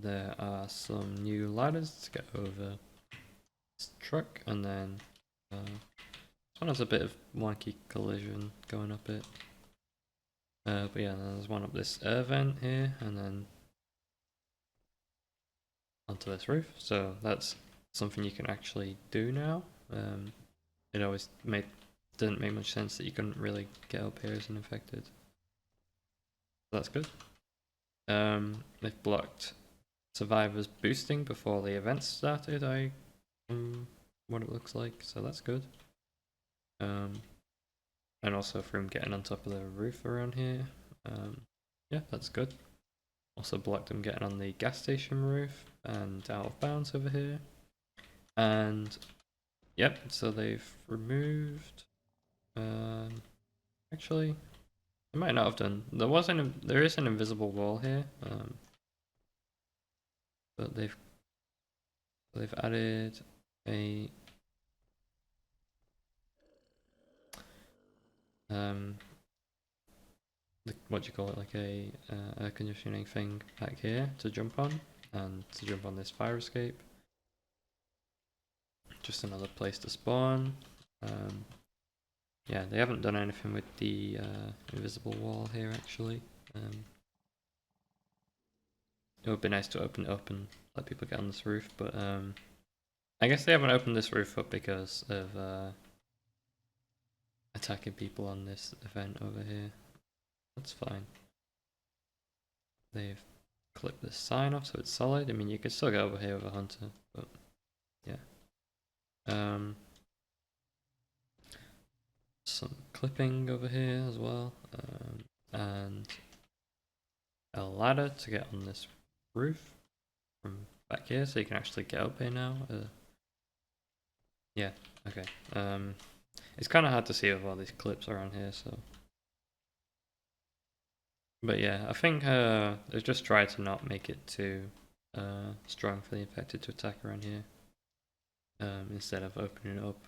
There are some new ladders to get over this truck, and then this one has a bit of wonky collision going up it. But yeah, there's one up this air vent here, and then onto this roof. So that's something you can actually do now. It always didn't make much sense that you couldn't really get up here as an infected. So that's good. They've blocked survivors boosting before the event started, I from what it looks like, so that's good. And also from getting on top of the roof around here. Yeah, that's good. Also blocked them getting on the gas station roof and out of bounds over here. And yep, so they've removed. Actually, they might not have done. There is an invisible wall here. But they've added a what do you call it, like a air conditioning thing back here to jump on, and to jump on this fire escape. Just another place to spawn. Yeah, they haven't done anything with the invisible wall here actually. It would be nice to open it up and let people get on this roof, but I guess they haven't opened this roof up because of attacking people on this event over here. That's fine. They've clipped this sign off so it's solid. I mean, you could still go over here with a hunter, but yeah. Some clipping over here as well, and a ladder to get on this roof from back here, so you can actually get up here now. Yeah, okay. It's kind of hard to see with all these clips around here, so. But yeah, I think they've just tried to not make it too strong for the infected to attack around here, instead of opening it up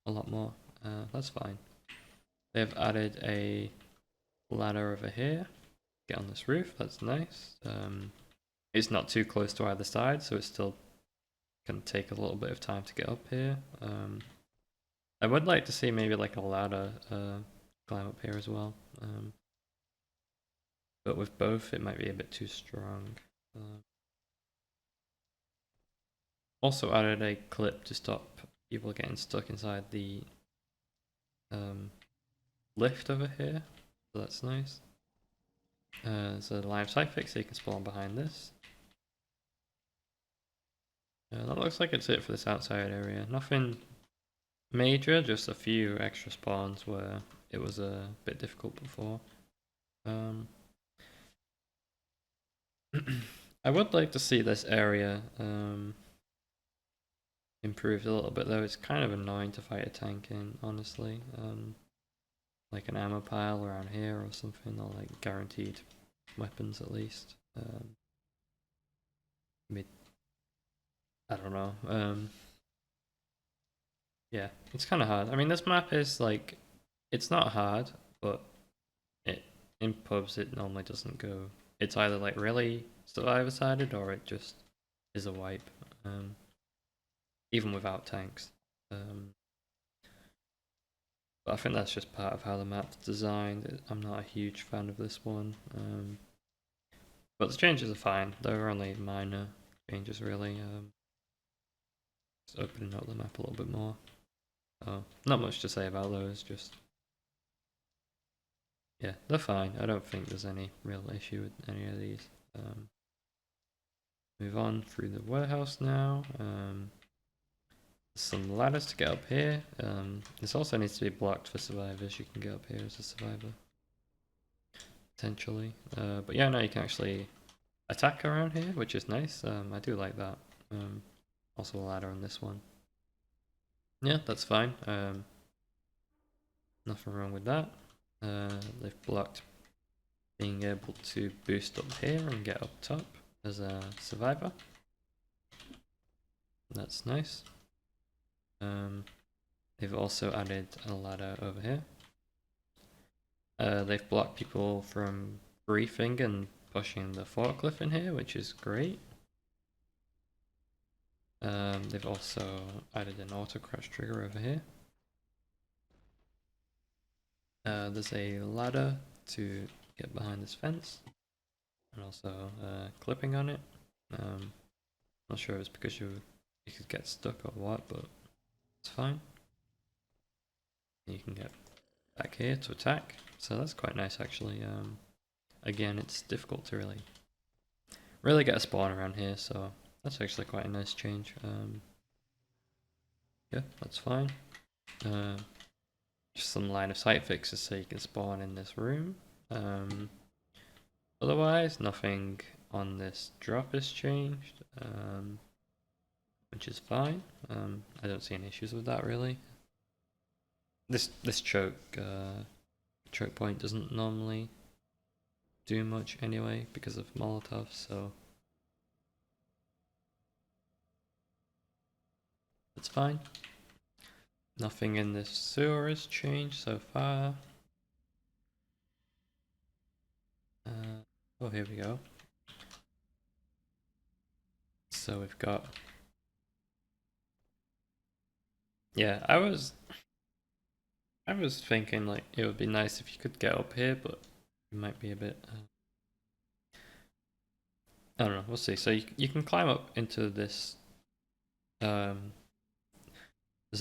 a lot more. That's fine. They've added a ladder over here. Get on this roof, that's nice. It's not too close to either side, so it's still going to take a little bit of time to get up here. I would like to see maybe like a ladder climb up here as well. But with both, it might be a bit too strong. Also added a clip to stop people getting stuck inside the lift over here, so that's nice. There's a live side fix, so you can spawn behind this. That looks like it's it for this outside area. Nothing major, just a few extra spawns where it was a bit difficult before. I would like to see this area improved a little bit, though. It's kind of annoying to fight a tank in, honestly. Like an ammo pile around here or something, or like guaranteed weapons at least. I don't know. Yeah, it's kind of hard. I mean, this map is like, it's not hard, but in pubs it normally doesn't go. It's either like really survivor-sided or it just is a wipe, even without tanks. But I think that's just part of how the map's designed. I'm not a huge fan of this one. But the changes are fine. They're only minor changes, really. Just opening up the map a little bit more. Not much to say about those, just. Yeah, they're fine. I don't think there's any real issue with any of these. Move on through the warehouse now. Some ladders to get up here. This also needs to be blocked for survivors. You can get up here as a survivor. Potentially. But yeah, now you can actually attack around here, which is nice. I do like that. Also a ladder on this one. Yeah, that's fine. Nothing wrong with that. They've blocked being able to boost up here and get up top as a survivor. That's nice. They've also added a ladder over here. They've blocked people from briefing and pushing the forklift in here, which is great. They've also added an auto crouch trigger over here. There's a ladder to get behind this fence, and also clipping on it. Not sure if it's because you could get stuck or what, but it's fine. You can get back here to attack, so that's quite nice actually. Again, it's difficult to really get a spawn around here, so that's actually quite a nice change. Yeah, that's fine. Just some line of sight fixes so you can spawn in this room. Otherwise, nothing on this drop has changed, which is fine. I don't see any issues with that really. This choke point doesn't normally do much anyway because of Molotov, so it's fine. Nothing in this sewer has changed so far. Oh, here we go. So we've got... Yeah, I was thinking like it would be nice if you could get up here, but it might be a bit... I don't know, we'll see. So you can climb up into this... there's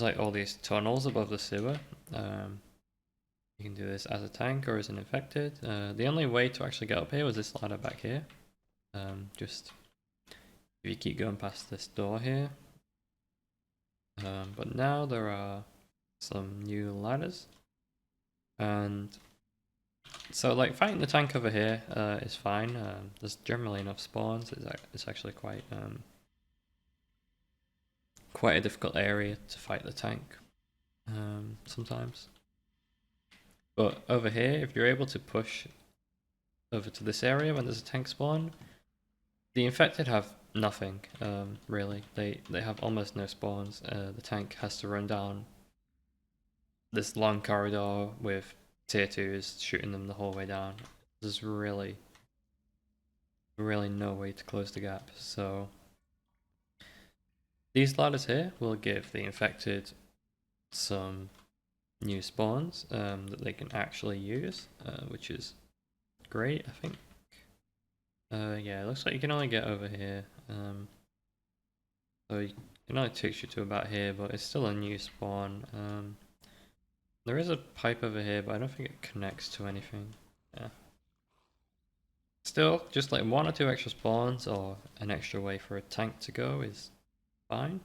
like all these tunnels above the sewer. You can do this as a tank or as an infected. The only way to actually get up here was this ladder back here. Just if you keep going past this door here. But now there are some new ladders. And so like fighting the tank over here is fine. There's generally enough spawns. It's actually quite a difficult area to fight the tank sometimes. But over here, if you're able to push over to this area when there's a tank spawn, the infected have nothing, really. They have almost no spawns. The tank has to run down this long corridor with tier 2s shooting them the whole way down. There's really no way to close the gap. So these ladders here will give the infected some new spawns that they can actually use, which is great, I think. Yeah, it looks like you can only get over here. So it only takes you to about here, but it's still a new spawn. There is a pipe over here, but I don't think it connects to anything. Yeah. Still, just like 1 or 2 extra spawns or an extra way for a tank to go is fine.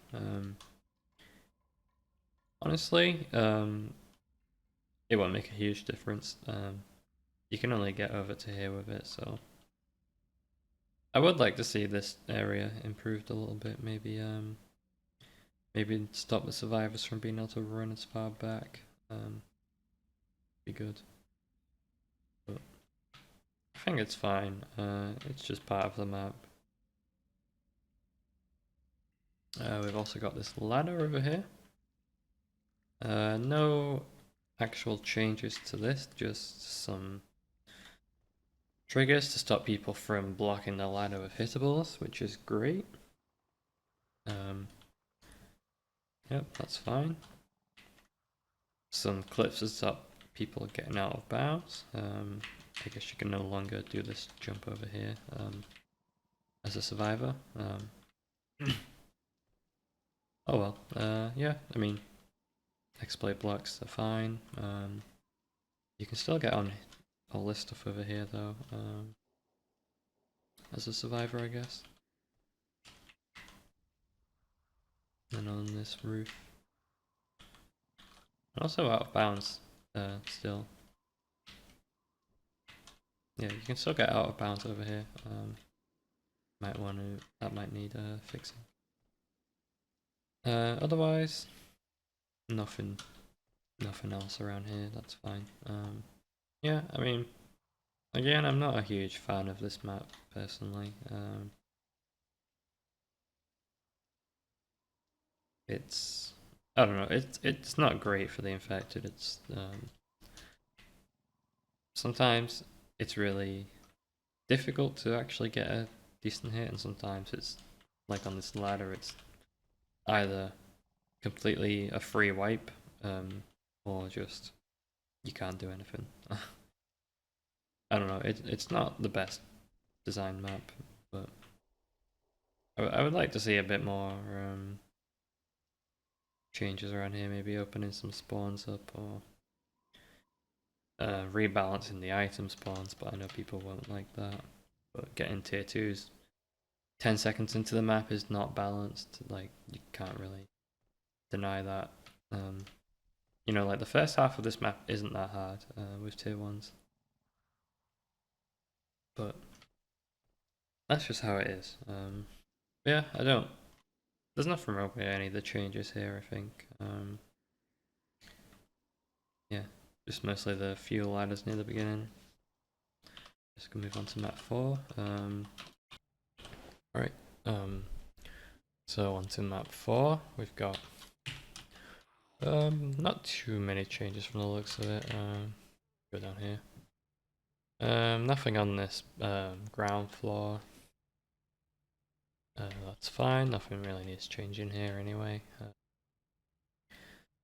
Honestly, it won't make a huge difference. You can only get over to here with it, so I would like to see this area improved a little bit. Maybe maybe stop the survivors from being able to run as far back. Be good. But I think it's fine. It's just part of the map. We've also got this ladder over here. No actual changes to this, just some triggers to stop people from blocking the ladder with hittables, which is great. Yep, that's fine. Some clips to stop people getting out of bounds. I guess you can no longer do this jump over here as a survivor. Oh well, yeah, I mean, exploit blocks are fine. You can still get on all this stuff over here though, as a survivor, I guess. And on this roof. Also out of bounds, still. Yeah, you can still get out of bounds over here. That might need fixing. Otherwise, nothing else around here. That's fine. Yeah, I mean, again, I'm not a huge fan of this map personally. I don't know. It's not great for the infected. It's sometimes it's really difficult to actually get a decent hit, and sometimes it's like on this ladder. It's either completely a free wipe, or just you can't do anything. I don't know. It's not the best design map, but I would like to see a bit more changes around here. Maybe opening some spawns up or rebalancing the item spawns. But I know people won't like that. But getting tier 2s 10 seconds into the map is not balanced. Like you can't really deny that. You know, like the first half of this map isn't that hard with tier 1s. But that's just how it is. Yeah, there's nothing wrong with any of the changes here, I think. Yeah, just mostly the fuel ladders near the beginning. Just gonna move on to map 4. Alright, so on to map 4, we've got not too many changes from the looks of it. Go down here. Nothing on this ground floor. That's fine, nothing really needs changing here anyway.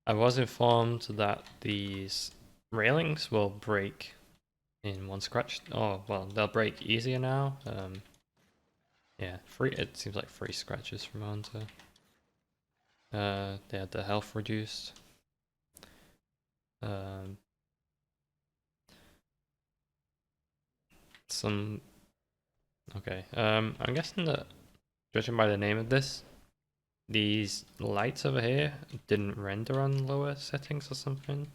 I was informed that these railings will break in one scratch. Oh, well, they'll break easier now. Yeah, it seems like 3 scratches from Hunter. They had the health reduced. Okay, I'm guessing that, judging by the name of this, these lights over here didn't render on lower settings or something.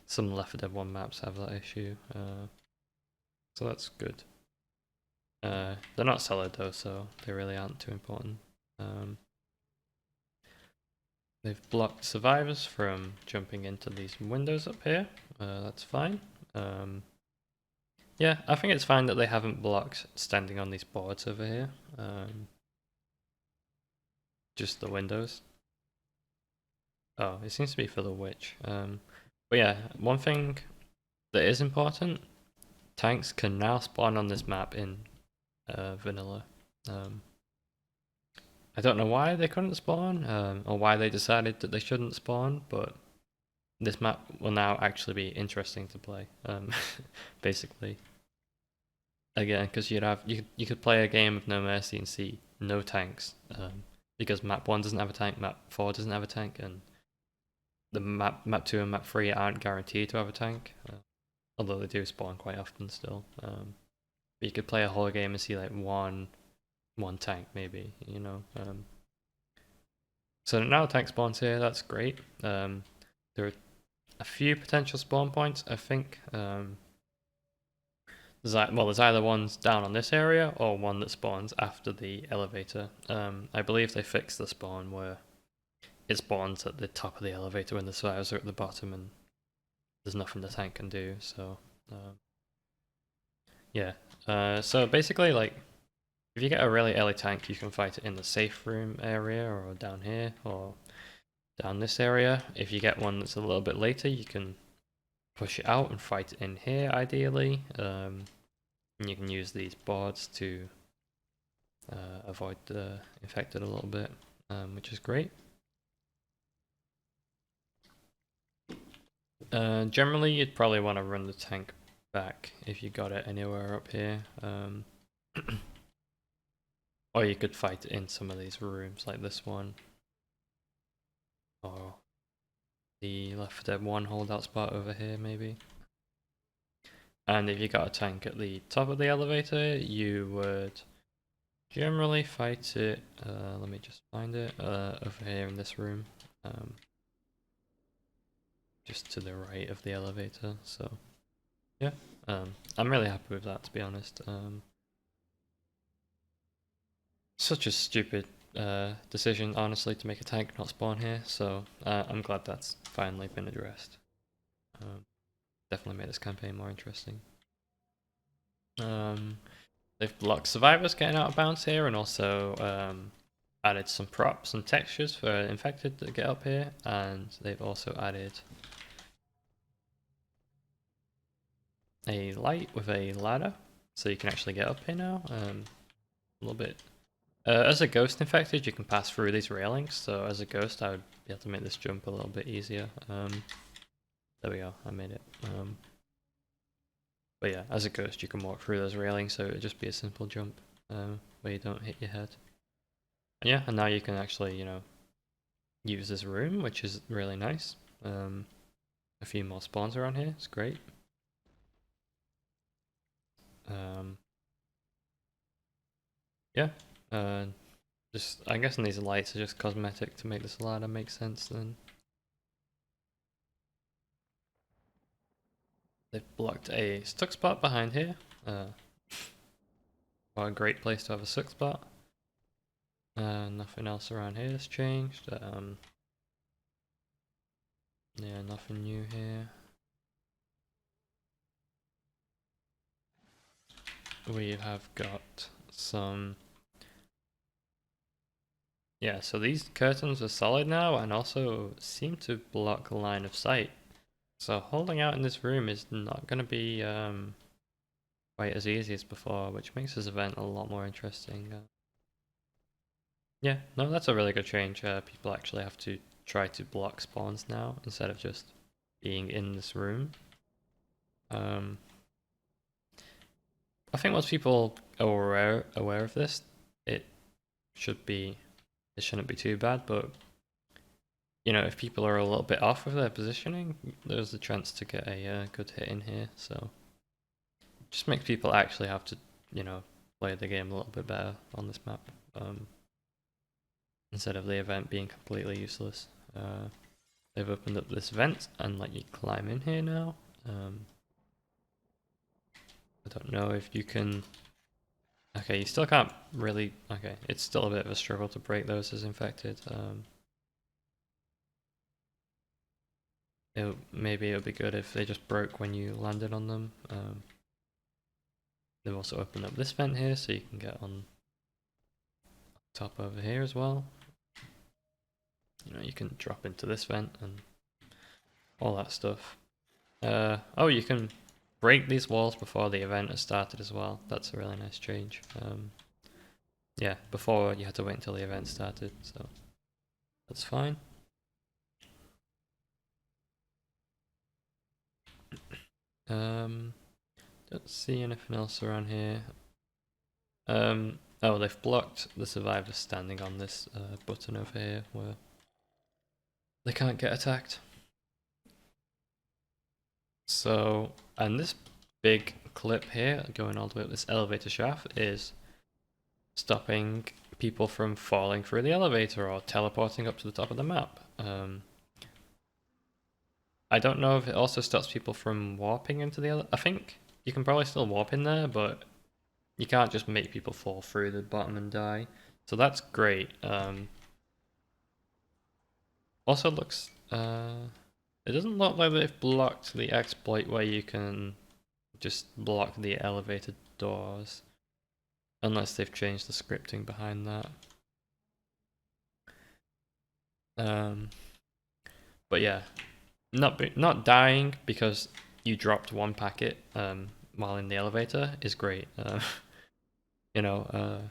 Some Left 4 Dead 1 maps have that issue, so that's good. They're not solid though, so they really aren't too important. They've blocked survivors from jumping into these windows up here. That's fine. Yeah, I think it's fine that they haven't blocked standing on these boards over here. Just the windows. Oh, it seems to be for the witch. But yeah, one thing that is important, tanks can now spawn on this map in vanilla. I don't know why they couldn't spawn, or why they decided that they shouldn't spawn, but this map will now actually be interesting to play. Basically, again, because you could play a game of No Mercy and see no tanks, because map 1 doesn't have a tank, map 4 doesn't have a tank, and the map 2 and map 3 aren't guaranteed to have a tank, although they do spawn quite often still. But you could play a whole game and see like one tank maybe, you know. So now tank spawns here, that's great. There are a few potential spawn points, I think. There's either ones down on this area or one that spawns after the elevator. I believe they fixed the spawn where it spawns at the top of the elevator when the survivors are at the bottom and there's nothing the tank can do. So yeah. So basically, like, if you get a really early tank, you can fight it in the safe room area or down here or down this area. If you get one that's a little bit later, you can push it out and fight it in here ideally. And you can use these boards to avoid the infected a little bit, which is great. Generally, you'd probably want to run the tank back if you got it anywhere up here. Or you could fight it in some of these rooms like this one. Or the Left 4 Dead 1 holdout spot over here maybe. And if you got a tank at the top of the elevator, you would generally fight it, let me just find it, over here in this room. Just to the right of the elevator, so yeah. I'm really happy with that, to be honest. Such a stupid decision, honestly, to make a tank not spawn here, so I'm glad that's finally been addressed. Definitely made this campaign more interesting. They've blocked survivors getting out of bounds here, and also added some props and textures for infected to get up here, and they've also added a light with a ladder, so you can actually get up here now. A little bit. As a ghost infected, you can pass through these railings, so as a ghost, I would be able to make this jump a little bit easier. There we go, I made it. But yeah, as a ghost, you can walk through those railings, so it would just be a simple jump where you don't hit your head. And yeah, and now you can actually, you know, use this room, which is really nice. A few more spawns around here, it's great. Yeah, Just, I'm guessing these lights are just cosmetic to make this ladder make sense then. They've blocked a stuck spot behind here. What a great place to have a stuck spot. Nothing else around here has changed. Yeah, nothing new here. We have got some... Yeah, so these curtains are solid now and also seem to block line of sight. So holding out in this room is not going to be quite as easy as before, which makes this event a lot more interesting. Yeah, no, that's a really good change. People actually have to try to block spawns now instead of just being in this room. I think once people are aware of this, it shouldn't be too bad. But you know, if people are a little bit off with their positioning, there's a chance to get a good hit in here. So just makes people actually have to, you know, play the game a little bit better on this map, instead of the event being completely useless. They've opened up this vent and let you climb in here now. I don't know if you can... Okay, you still can't really... Okay, it's still a bit of a struggle to break those as infected. Maybe it would be good if they just broke when you landed on them. They've also opened up this vent here so you can get on top over here as well. You know, you can drop into this vent and all that stuff. Oh, you can break these walls before the event has started as well. That's a really nice change. Yeah, before you had to wait until the event started, so that's fine. Don't see anything else around here. Oh, they've blocked the survivors standing on this button over here where they can't get attacked. So, and this big clip here going all the way up this elevator shaft is stopping people from falling through the elevator or teleporting up to the top of the map. I don't know if it also stops people from warping into the elevator. I think you can probably still warp in there, but you can't just make people fall through the bottom and die. So that's great. Also looks... it doesn't look like they've blocked the exploit where you can just block the elevator doors. Unless they've changed the scripting behind that. But yeah, not dying because you dropped one packet while in the elevator is great. You know,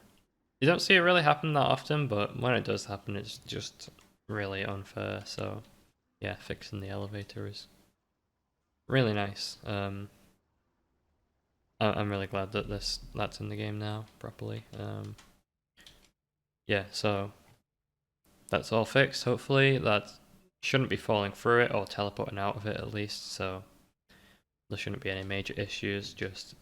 you don't see it really happen that often, but when it does happen, it's just really unfair. So yeah, fixing the elevator is really nice. I'm really glad that that's in the game now properly. Yeah, so that's all fixed. Hopefully that shouldn't be falling through it or teleporting out of it at least. So there shouldn't be any major issues. Just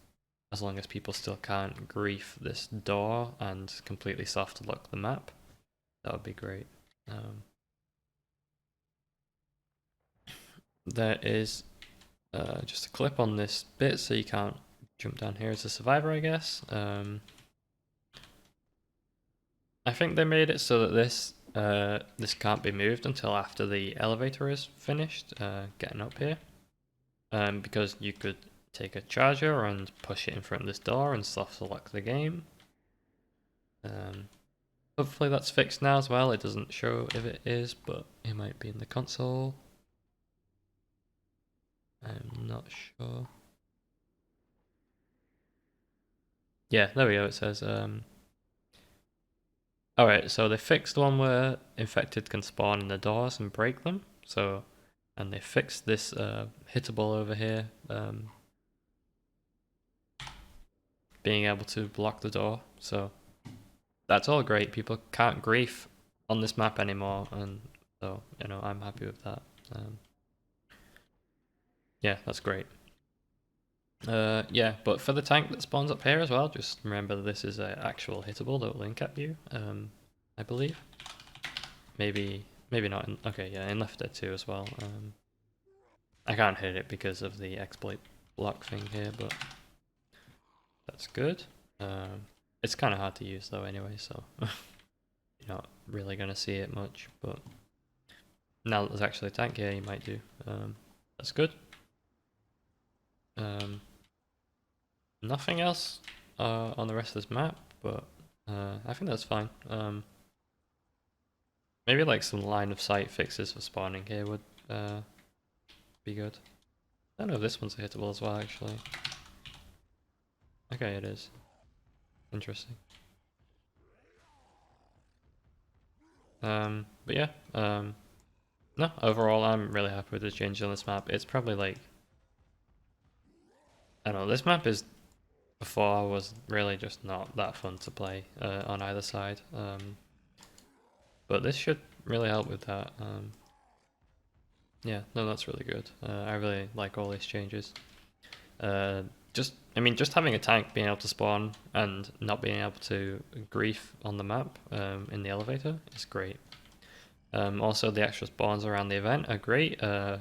as long as people still can't grief this door and completely soft lock the map, that would be great. There is just a clip on this bit, so you can't jump down here as a survivor, I guess. I think they made it so that this can't be moved until after the elevator is finished getting up here, because you could take a charger and push it in front of this door and soft lock the game. Hopefully that's fixed now as well. It doesn't show if it is, but it might be in the console. I'm not sure. Yeah, there we go. It says alright, so they fixed the one where infected can spawn in the doors and break them. So, and they fixed this hittable over here, being able to block the door. So that's all great. People can't grief on this map anymore, and so you know I'm happy with that. Yeah, that's great. Yeah, but for the tank that spawns up here as well, just remember this is an actual hittable that will link at you. I I believe. Maybe not in, okay, yeah, in Left 4 Dead 2 as well. I can't hit it because of the exploit block thing here, but that's good. It's kind of hard to use though anyway, so you're not really going to see it much, but now that there's actually a tank here, you might do. That's good. Nothing else on the rest of this map, but I think that's fine. Maybe like some line of sight fixes for spawning here would be good. I don't know if this one's hittable as well, actually. Okay, it is. Interesting. But yeah, no, overall I'm really happy with the changes on this map. It's probably like, I don't know, this map is, before was really just not that fun to play on either side. But this should really help with that. Yeah, no, that's really good. I really like all these changes. Just having a tank being able to spawn and not being able to grief on the map in the elevator is great. Also, the extra spawns around the event are great. That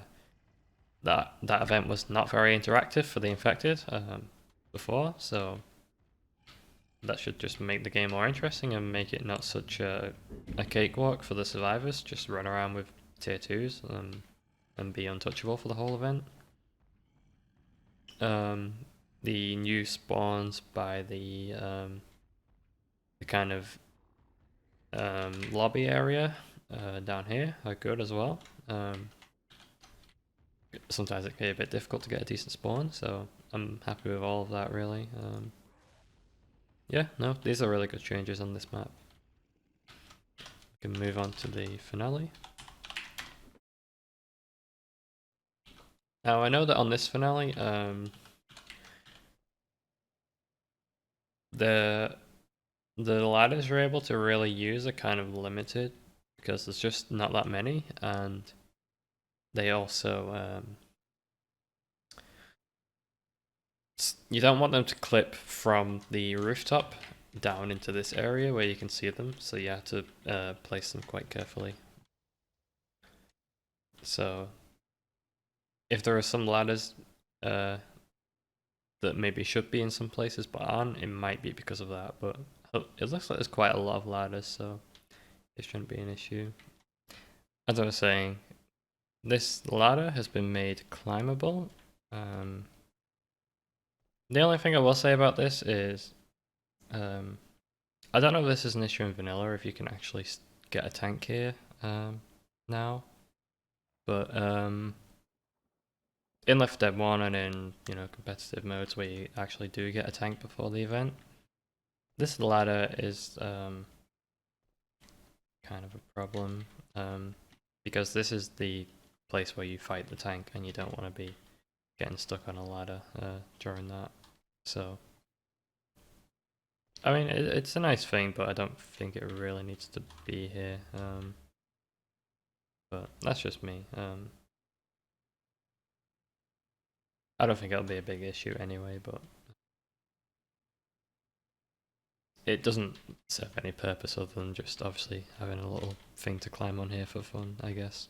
event was not very interactive for the infected before, so that should just make the game more interesting and make it not such a cakewalk for the survivors. Just run around with tier 2s and be untouchable for the whole event. The new spawns by the kind of lobby area down here are good as well. Sometimes it can be a bit difficult to get a decent spawn, so I'm happy with all of that really. Yeah, no, these are really good changes on this map. We can move on to the finale. Now I know that on this finale, the ladders you're able to really use are kind of limited because there's just not that many, and they also you don't want them to clip from the rooftop down into this area where you can see them, so you have to place them quite carefully. So if there are some ladders that maybe should be in some places but aren't, it might be because of that, but it looks like there's quite a lot of ladders, so it shouldn't be an issue. As I was saying, this ladder has been made climbable. The only thing I will say about this is I don't know if this is an issue in vanilla, if you can actually get a tank here now, but in Left 4 Dead 1 and in competitive modes where you actually do get a tank before the event, this ladder is kind of a problem because this is the place where you fight the tank and you don't want to be getting stuck on a ladder during that. So I mean, it's a nice thing, but I don't think it really needs to be here. But that's just me. I don't think it'll be a big issue anyway, but it doesn't serve any purpose other than just obviously having a little thing to climb on here for fun, I guess.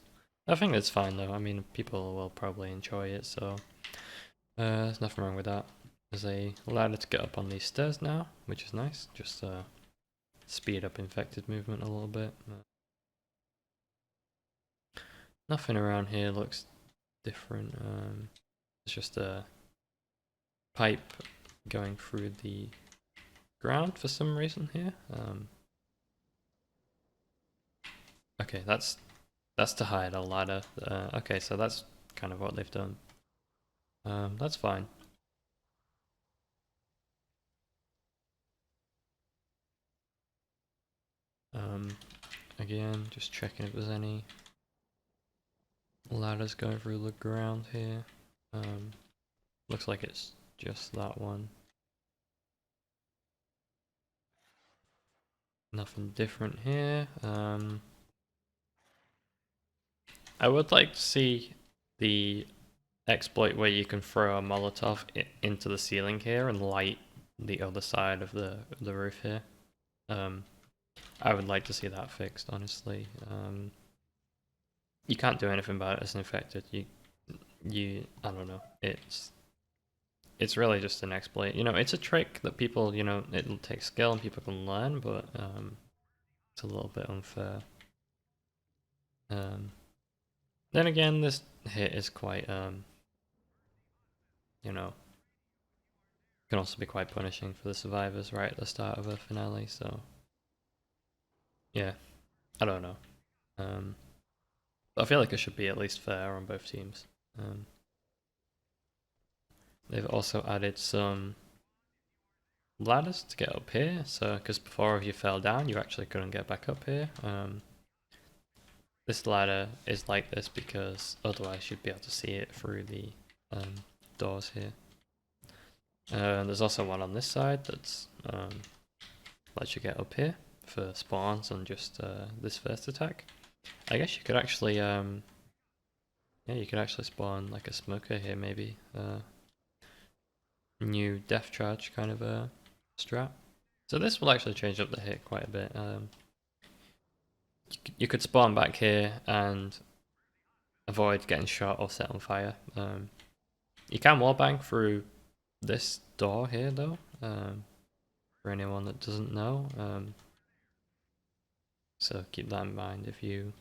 I think it's fine though. I mean, people will probably enjoy it, so there's nothing wrong with that. There's a ladder to get up on these stairs now, which is nice. Just speed up infected movement a little bit. Nothing around here looks different. It's just a pipe going through the ground for some reason here. Okay, that's to hide a ladder. Okay, so that's kind of what they've done. That's fine. Again, just checking if there's any ladders going through the ground here. Looks like it's just that one. Nothing different here. I would like to see the exploit where you can throw a Molotov into the ceiling here and light the other side of the roof here. I would like to see that fixed, honestly. You can't do anything about it as an infected. I don't know. It's really just an exploit. You know, it's a trick that people, you know, it'll take skill and people can learn, but it's a little bit unfair. Then again, this hit is quite, you know, can also be quite punishing for the survivors right at the start of a finale. So yeah, I don't know. But I feel like it should be at least fair on both teams. They've also added some ladders to get up here, so because before if you fell down you actually couldn't get back up here. This ladder is like this because otherwise you'd be able to see it through the doors here. There's also one on this side that's lets you get up here for spawns and just this first attack. I guess you could actually yeah, you could actually spawn like a smoker here maybe. New death charge kind of a strat. So this will actually change up the hit quite a bit. You could spawn back here and avoid getting shot or set on fire. You can wallbang through this door here though, for anyone that doesn't know. So keep that in mind if you're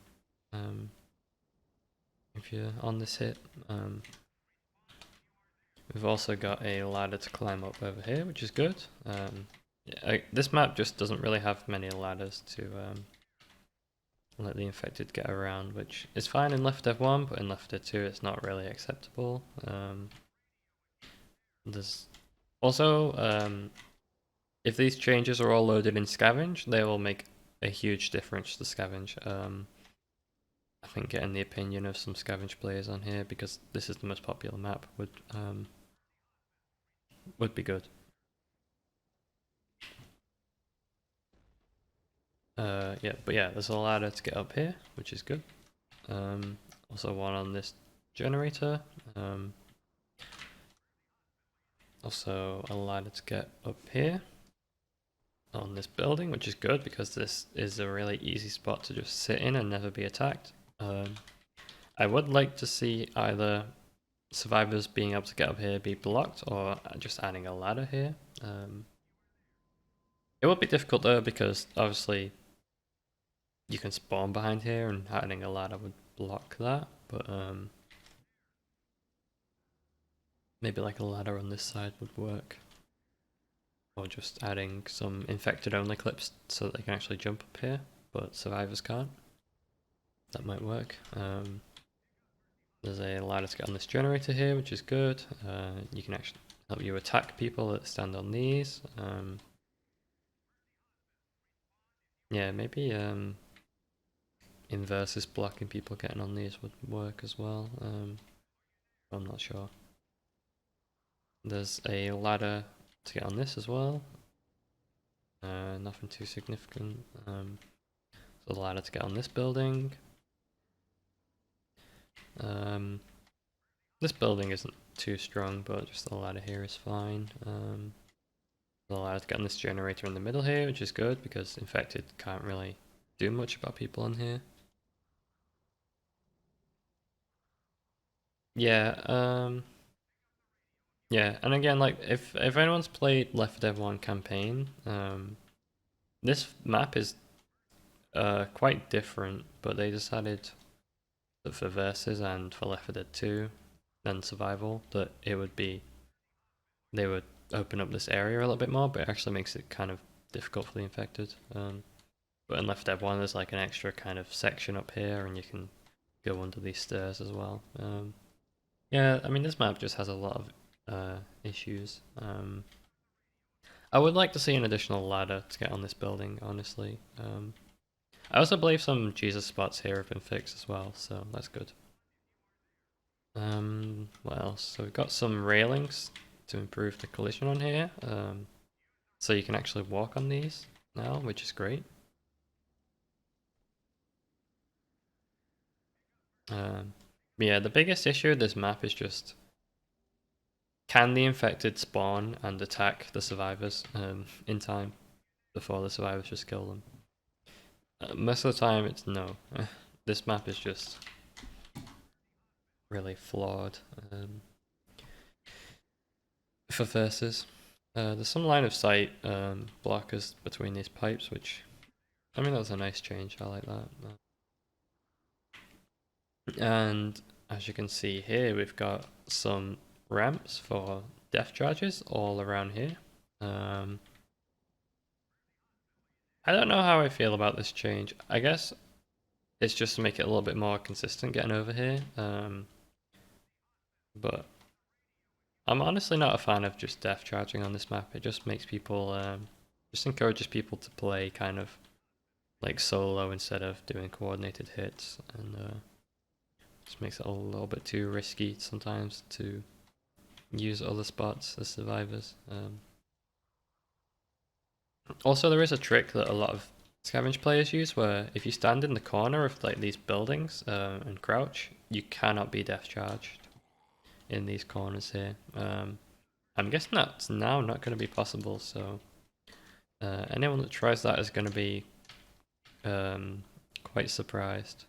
on this hit. We've also got a ladder to climb up over here, which is good. This map just doesn't really have many ladders to let the infected get around, which is fine in Left 4 Dead 1, but in Left 4 Dead 2 it's not really acceptable. There's also, if these changes are all loaded in Scavenge, they will make a huge difference to Scavenge. I think getting the opinion of some Scavenge players on here, because this is the most popular map, would be good. Yeah, but yeah, there's a ladder to get up here, which is good. Also one on this generator. Also a ladder to get up here on this building, which is good because this is a really easy spot to just sit in and never be attacked. I would like to see either survivors being able to get up here be blocked or just adding a ladder here. It would be difficult though because obviously you can spawn behind here and adding a ladder would block that, but maybe like a ladder on this side would work. Or just adding some infected only clips so that they can actually jump up here, but survivors can't. That might work. There's a ladder to get on this generator here, which is good. You can actually help you attack people that stand on these. Yeah, maybe inversus blocking people getting on these would work as well. I'm not sure. There's a ladder to get on this as well. Nothing too significant. So the ladder to get on this building. This building isn't too strong, but just the ladder here is fine. The ladder to get on this generator in the middle here, which is good because infected can't really do much about people on here. Yeah, yeah, and again, like if anyone's played Left 4 Dead 1 campaign, this map is quite different, but they decided that for versus and for Left 4 Dead 2 and survival that they would open up this area a little bit more, but it actually makes it kind of difficult for the infected. But in Left 4 Dead 1 there's like an extra kind of section up here and you can go under these stairs as well. Yeah, I mean this map just has a lot of issues. I would like to see an additional ladder to get on this building, honestly. I also believe some Jesus spots here have been fixed as well, so that's good. What else? So we've got some railings to improve the collision on here. So you can actually walk on these now, which is great. Yeah, the biggest issue with this map is just can the infected spawn and attack the survivors in time before the survivors just kill them? Most of the time it's no. This map is just really flawed for verses. There's some line of sight blockers between these pipes, which, I mean, that's a nice change. I like that. And as you can see here, we've got some ramps for depth charges all around here. I don't know how I feel about this change. I guess it's just to make it a little bit more consistent getting over here. But I'm honestly not a fan of just depth charging on this map. It just makes people, just encourages people to play kind of like solo instead of doing coordinated hits, and just makes it a little bit too risky sometimes to use other spots as survivors. Also, there is a trick that a lot of scavenge players use where if you stand in the corner of like these buildings and crouch, you cannot be depth charged in these corners here. I'm guessing that's now not going to be possible, so anyone that tries that is going to be quite surprised.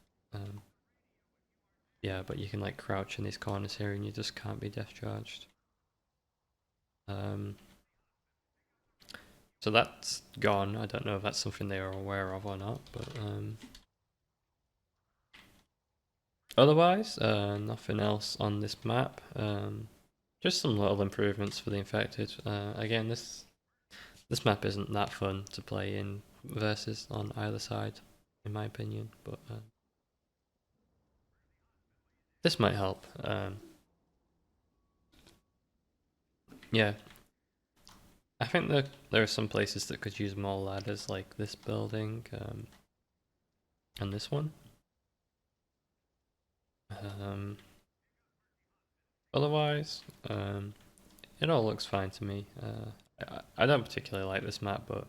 Yeah, but you can like crouch in these corners here and you just can't be depth charged. So that's gone. I don't know if that's something they are aware of or not, but otherwise, nothing else on this map. Just some little improvements for the infected. Again, this map isn't that fun to play in versus on either side, in my opinion, but this might help. Yeah, I think that there are some places that could use more ladders, like this building and this one. Otherwise, it all looks fine to me. I don't particularly like this map, but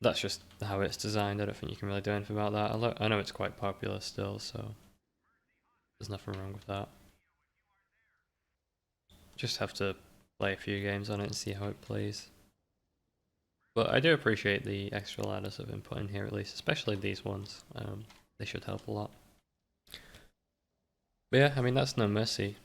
that's just how it's designed. I don't think you can really do anything about that. I know it's quite popular still, so there's nothing wrong with that. Just have to play a few games on it and see how it plays. But I do appreciate the extra ladders that have been put in here at least, especially these ones. They should help a lot. But yeah, I mean, that's No Mercy.